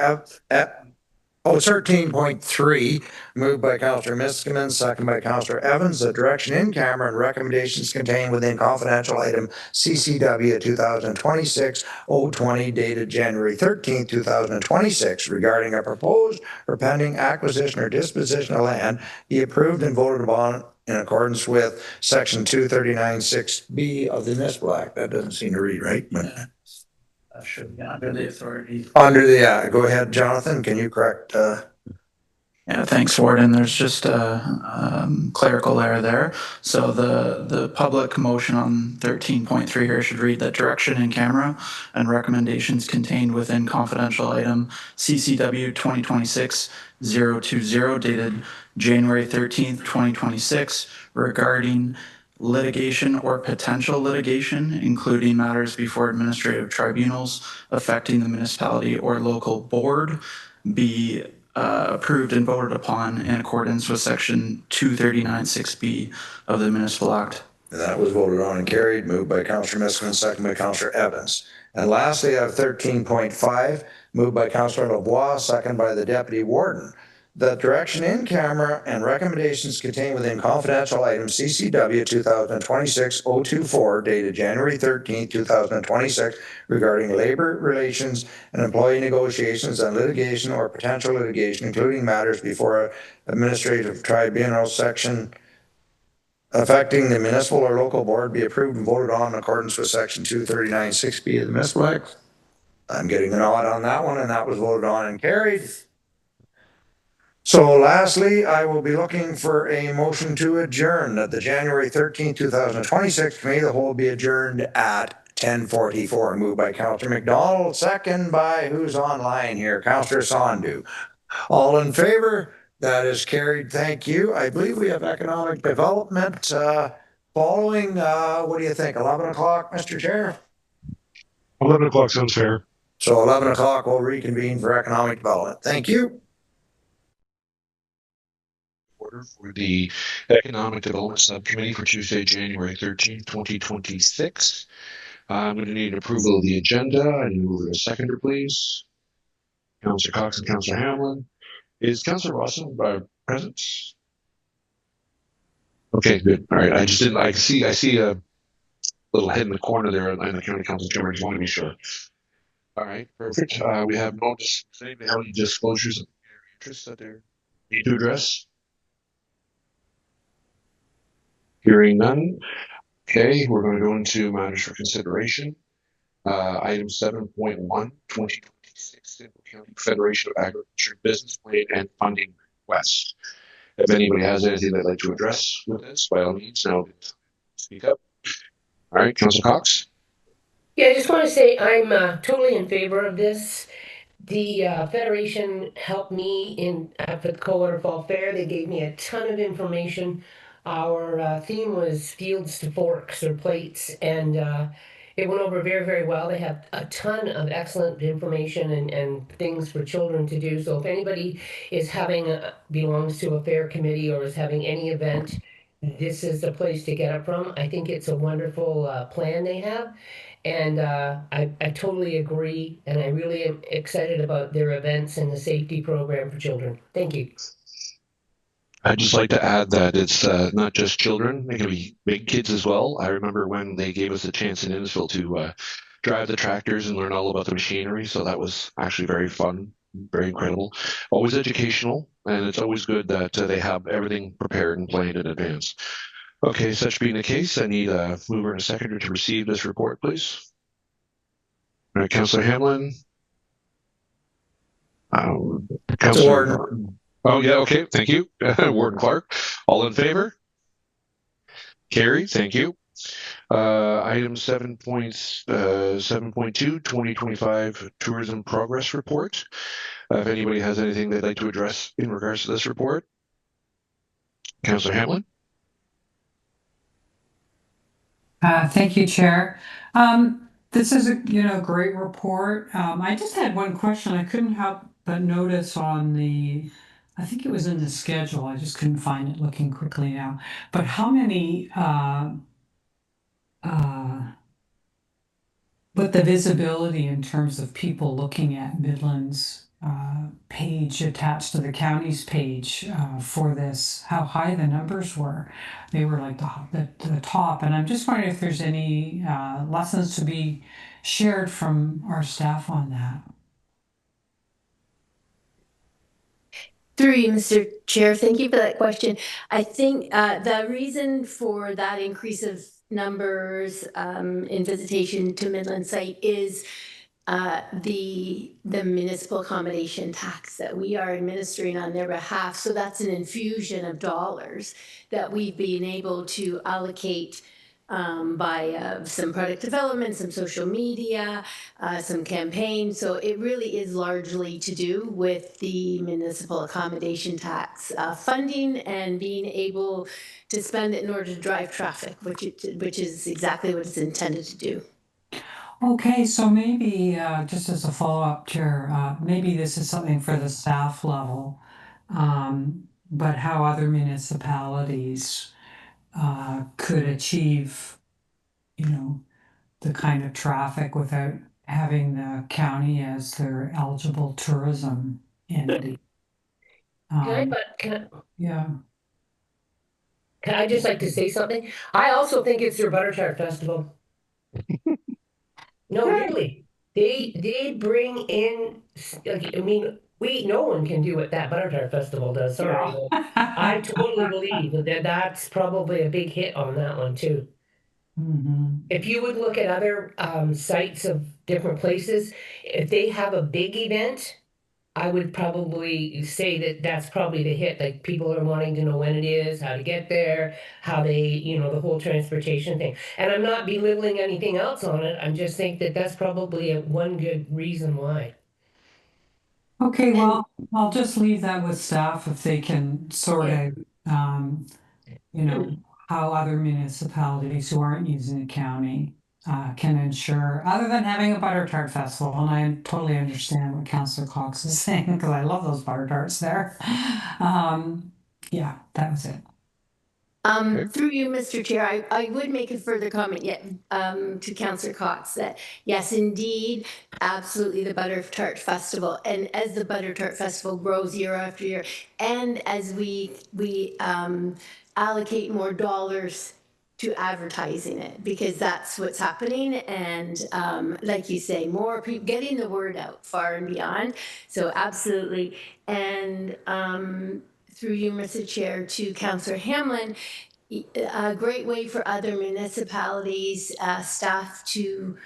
13.3, moved by Councillor Miskinen, second by Councillor Evans. The direction in camera and recommendations contained within confidential item CCW 2026-020 dated January 13, 2026 regarding a proposed or pending acquisition or disposition of land be approved and voted upon in accordance with section 239(6)B of the Municipal Act. That doesn't seem to read right, but That should be under the authority. under the, go ahead, Jonathan, can you correct? Yeah, thanks, Warden. There's just a clerical error there. So the public motion on 13.3 here should read that direction in camera and recommendations contained within confidential item CCW 2026-020 dated January 13th, 2026 regarding litigation or potential litigation, including matters before administrative tribunals affecting the municipality or local board, be approved and voted upon in accordance with section 239(6)B of the Municipal Act. That was voted on and carried, moved by Councillor Miskinen, second by Councillor Evans. And lastly, I have 13.5, moved by Councillor Lavoie, second by the Deputy Warden. The direction in camera and recommendations contained within confidential item CCW 2026-024 dated January 13, 2026 regarding labor relations and employee negotiations and litigation or potential litigation, including matters before administrative tribunal section affecting the municipal or local board be approved and voted on in accordance with section 239(6)B of the Municipal Act. I'm getting a nod on that one, and that was voted on and carried. So lastly, I will be looking for a motion to adjourn that the January 13, 2026 committee of the whole be adjourned at 10:44. Moved by Councillor McDonald, second by who's online here? Councillor Sondu. All in favor? That is carried. Thank you. I believe we have economic development following. What do you think? 11 o'clock, Mr. Chair? 11 o'clock sounds fair. So 11 o'clock we'll reconvene for economic development. Thank you. Order for the Economic Development Subcommittee for Tuesday, January 13th, 2026. I'm going to need approval of the agenda. I need to move a seconder, please. Councillor Cox and Councillor Hamlin. Is Councillor Rawson present? Okay, good. All right. I just didn't. I see a little head in the corner there in the county council chamber. I just want to be sure. All right, perfect. We have no disclosures of interest that they need to address. Hearing none. Okay, we're going to go into matters for consideration. Item 7.1, 2026 Simcoe County Federation of Agriculture Business Plan and Funding Request. If anybody has anything they'd like to address with this, by all means, now speak up. All right, Councillor Cox. Yeah, I just want to say I'm totally in favor of this. The Federation helped me for the Coldwater Fall Fair. They gave me a ton of information. Our theme was fields to forks or plates, and it went over very, very well. They have a ton of excellent information and things for children to do. So if anybody is belongs to a fair committee or is having any event, this is the place to get it from. I think it's a wonderful plan they have. And I totally agree, and I really am excited about their events and the safety program for children. Thank you. I'd just like to add that it's not just children, it can be big kids as well. I remember when they gave us a chance in Innisfil to drive the tractors and learn all about the machinery, so that was actually very fun, very incredible. Always educational, and it's always good that they have everything prepared and planned in advance. Okay, such being the case, I need a mover and a seconder to receive this report, please. All right, Councillor Hamlin. Councillor. Oh, yeah, okay, thank you. Warden Clark. All in favor? Carried, thank you. Item 7.2, 2025 Tourism Progress Report. If anybody has anything they'd like to address in regards to this report. Councillor Hamlin. Thank you, Chair. This is a great report. I just had one question. I couldn't help but notice on I think it was in the schedule. I just couldn't find it looking quickly now. But how many but the visibility in terms of people looking at Midland's page attached to the county's page for this, how high the numbers were. They were like the top. And I'm just wondering if there's any lessons to be shared from our staff on that. Through you, Mr. Chair, thank you for that question. I think the reason for that increase of numbers in visitation to Midland site is the municipal accommodation tax that we are administering on their behalf. So that's an infusion of dollars that we've been able to allocate by some product development, some social media, some campaigns. So it really is largely to do with the municipal accommodation tax funding and being able to spend it in order to drive traffic, which is exactly what it's intended to do. Okay, so maybe just as a follow-up, Chair, maybe this is something for the staff level, but how other municipalities could achieve, the kind of traffic without having the county as their eligible tourism entity. Can Yeah. I just like to say something? I also think it's their butter tart festival. No, really. They bring in, I mean, no one can do what that butter tart festival does. Sorry. I totally believe that that's probably a big hit on that one too. If you would look at other sites of different places, if they have a big event, I would probably say that that's probably the hit. Like people are wanting to know when it is, how to get there, how they, the whole transportation thing. And I'm not belittling anything else on it. I'm just think that that's probably one good reason why. Okay, well, I'll just leave that with staff if they can sort out, how other municipalities who aren't using the county can ensure, other than having a butter tart festival. And I totally understand what Councillor Cox is saying because I love those butter tarts there. Yeah, that was it. Through you, Mr. Chair, I would make a further comment to Councillor Cox that yes, indeed, absolutely the Butter Tart Festival. And as the Butter Tart Festival grows year after year, and as we allocate more dollars to advertising it, because that's what's happening. And like you say, more people getting the word out far and beyond. So absolutely. And through you, Mr. Chair, to Councillor Hamlin, a great way for other municipalities, staff to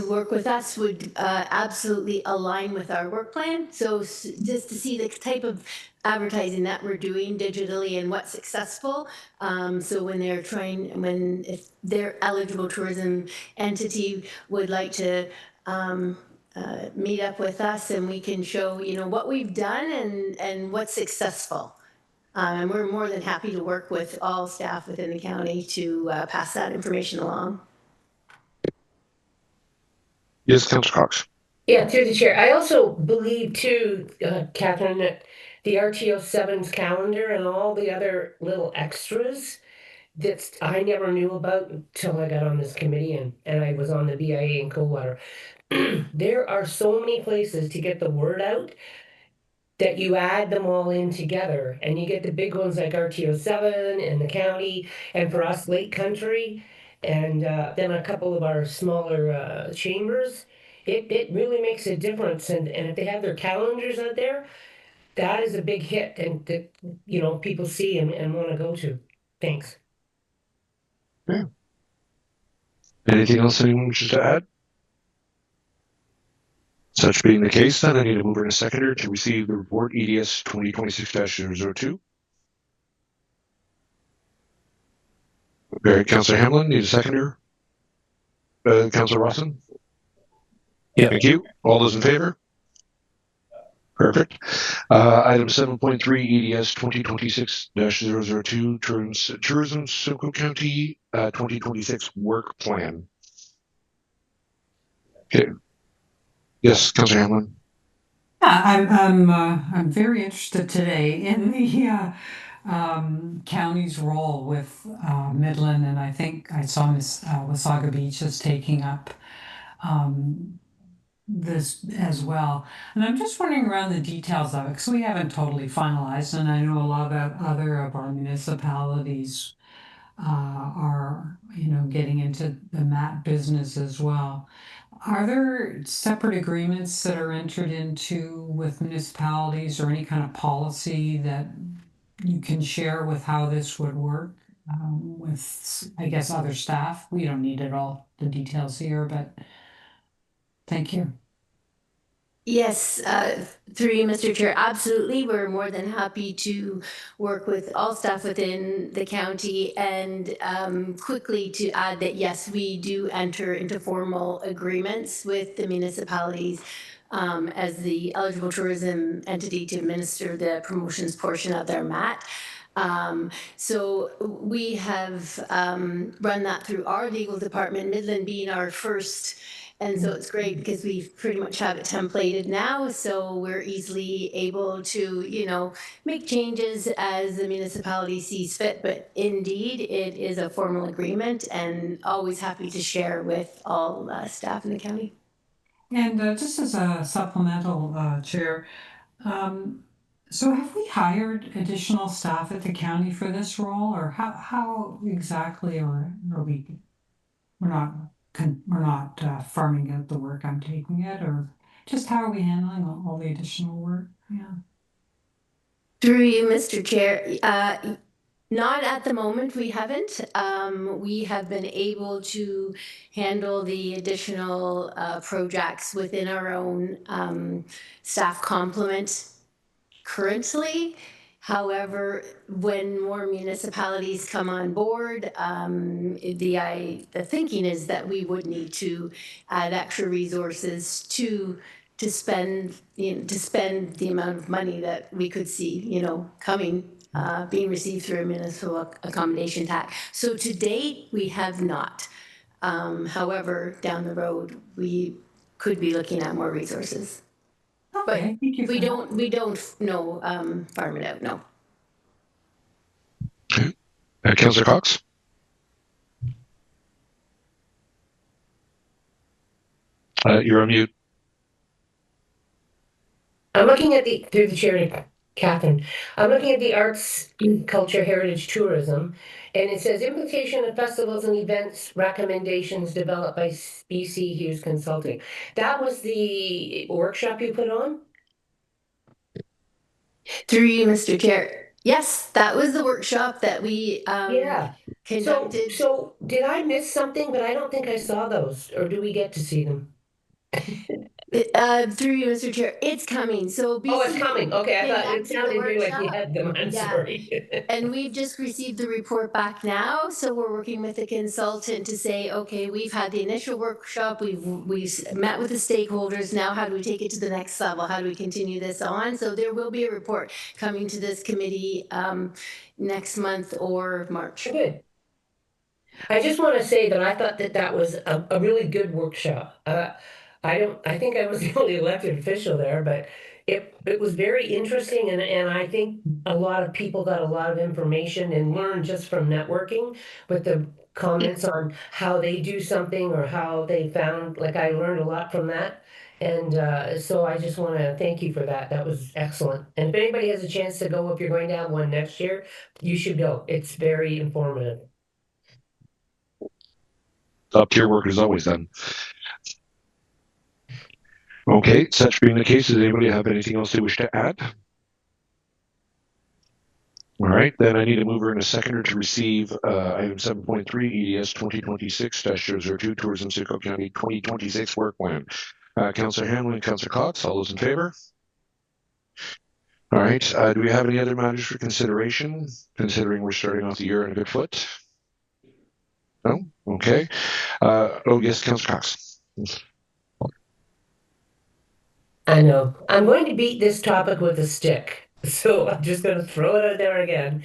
work with us would absolutely align with our work plan. So just to see the type of advertising that we're doing digitally and what's successful. So when if their eligible tourism entity would like to meet up with us and we can show, what we've done and what's successful. And we're more than happy to work with all staff within the county to pass that information along. Yes, Councillor Cox. Yeah, through the chair. I also believe too, Catherine, that the RTO 7's calendar and all the other little extras that I never knew about until I got on this committee and I was on the BIA in Coldwater. There are so many places to get the word out that you add them all in together and you get the big ones like RTO 7 and the county and for us Lake Country and then a couple of our smaller chambers. It really makes a difference and if they have their calendars out there, that is a big hit and that people see and want to go to. Thanks. Okay. Anything else anyone wishes to add? Such being the case, then I need a mover and a seconder to receive the report EDS 2026-002. Okay, Councillor Hamlin, need a seconder? Councillor Rawson? Yeah. Thank you. All those in favor? Perfect. Item 7.3 EDS 2026-002 Tourism Simcoe County 2026 Work Plan. Okay. Yes, Councilor Hamlin. Yeah, I'm very interested today in the county's role with Midland, and I think I saw Miss Wasaga Beach is taking up this as well. And I'm just wondering around the details of it, because we haven't totally finalized, and I know a lot of other of our municipalities are, getting into the mat business as well. Are there separate agreements that are entered into with municipalities or any kind of policy that you can share with how this would work with, I guess, other staff? We don't need it all, the details here, but thank you. Yes, through you, Mr. Chair, absolutely. We're more than happy to work with all staff within the county, and quickly to add that, yes, we do enter into formal agreements with the municipalities as the eligible tourism entity to administer the promotions portion of their MAT. So we have run that through our legal department, Midland being our first. And so it's great because we pretty much have it templated now, so we're easily able to, make changes as the municipality sees fit. But indeed, it is a formal agreement, and always happy to share with all staff in the county. And just as a supplemental, Chair, so have we hired additional staff at the county for this role, or how exactly, or are we? We're not farming out the work. I'm taking it, or just how are we handling all the additional work? Yeah. Through you, Mr. Chair, not at the moment, we haven't. We have been able to handle the additional projects within our own staff complement currently. However, when more municipalities come on board, the thinking is that we would need to add extra resources to spend the amount of money that we could see, coming, being received through a municipal accommodation tax. So to date, we have not. However, down the road, we could be looking at more resources. But Okay, thank you. we don't farm it out, no. Councilor Cox. You're on mute. I'm looking at through the chair to Catherine, I'm looking at the arts, culture, heritage, tourism, and it says implication of festivals and events recommendations developed by BC Hughes Consulting. That was the workshop you put on? Through you, Mr. Chair. Yes, that was the workshop that we conducted. So did I miss something? But I don't think I saw those, or do we get to see them? Through you, Mr. Chair, it's coming. So BC it's coming. Okay, I thought it sounded here like you had them. I'm sorry. And we've just received the report back now, so we're working with the consultant to say, okay, we've had the initial workshop, we've met with the stakeholders. Now, how do we take it to the next level? How do we continue this on? So there will be a report coming to this committee next month or March. Good. I just want to say that I thought that was a really good workshop. I think I was the only elected official there, but it was very interesting, and I think a lot of people got a lot of information and learned just from networking with the comments on how they do something or how they found, like I learned a lot from that. And so I just want to thank you for that. That was excellent. And if anybody has a chance to go, if you're going to have one next year, you should go. It's very informative. Top-tier work is always done. Okay, such being the case, does anybody have anything else they wish to add? All right, then I need a mover and a seconder to receive item 7.3 EDS 2026-002 Tourism Simcoe County 2026 Work Plan. Councilor Hamlin and Councilor Cox, all those in favor? All right, do we have any other matters for consideration, considering we're starting off the year on a good foot? No? Okay. Yes, Councilor Cox. I know. I'm going to beat this topic with a stick. So I'm just going to throw it out there again.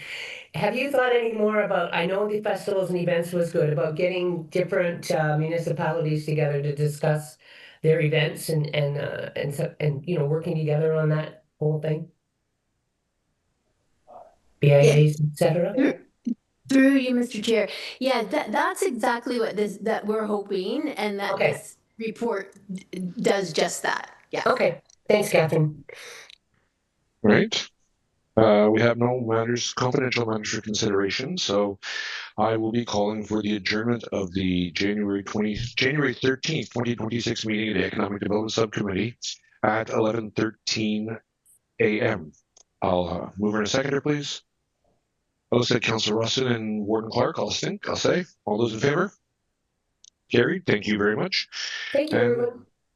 Have you thought any more about, I know the festivals and events was good, about getting different municipalities together to discuss their events and you know, working together on that whole thing? BIAs, et cetera? Through you, Mr. Chair. Yeah, that's exactly what that we're hoping, and that this report does just that. Yeah. Okay. Thanks, Catherine. All right. We have no confidential matters for consideration, so I will be calling for the adjournment of the January 13th, 2026 meeting of the Economic Development Subcommittee at 11:13 a.m. I'll move in a seconder, please. I'll say Councillor Rustin and Warden Clark. I'll say. All those in favor? Carried. Thank you very much. Thank you, everyone.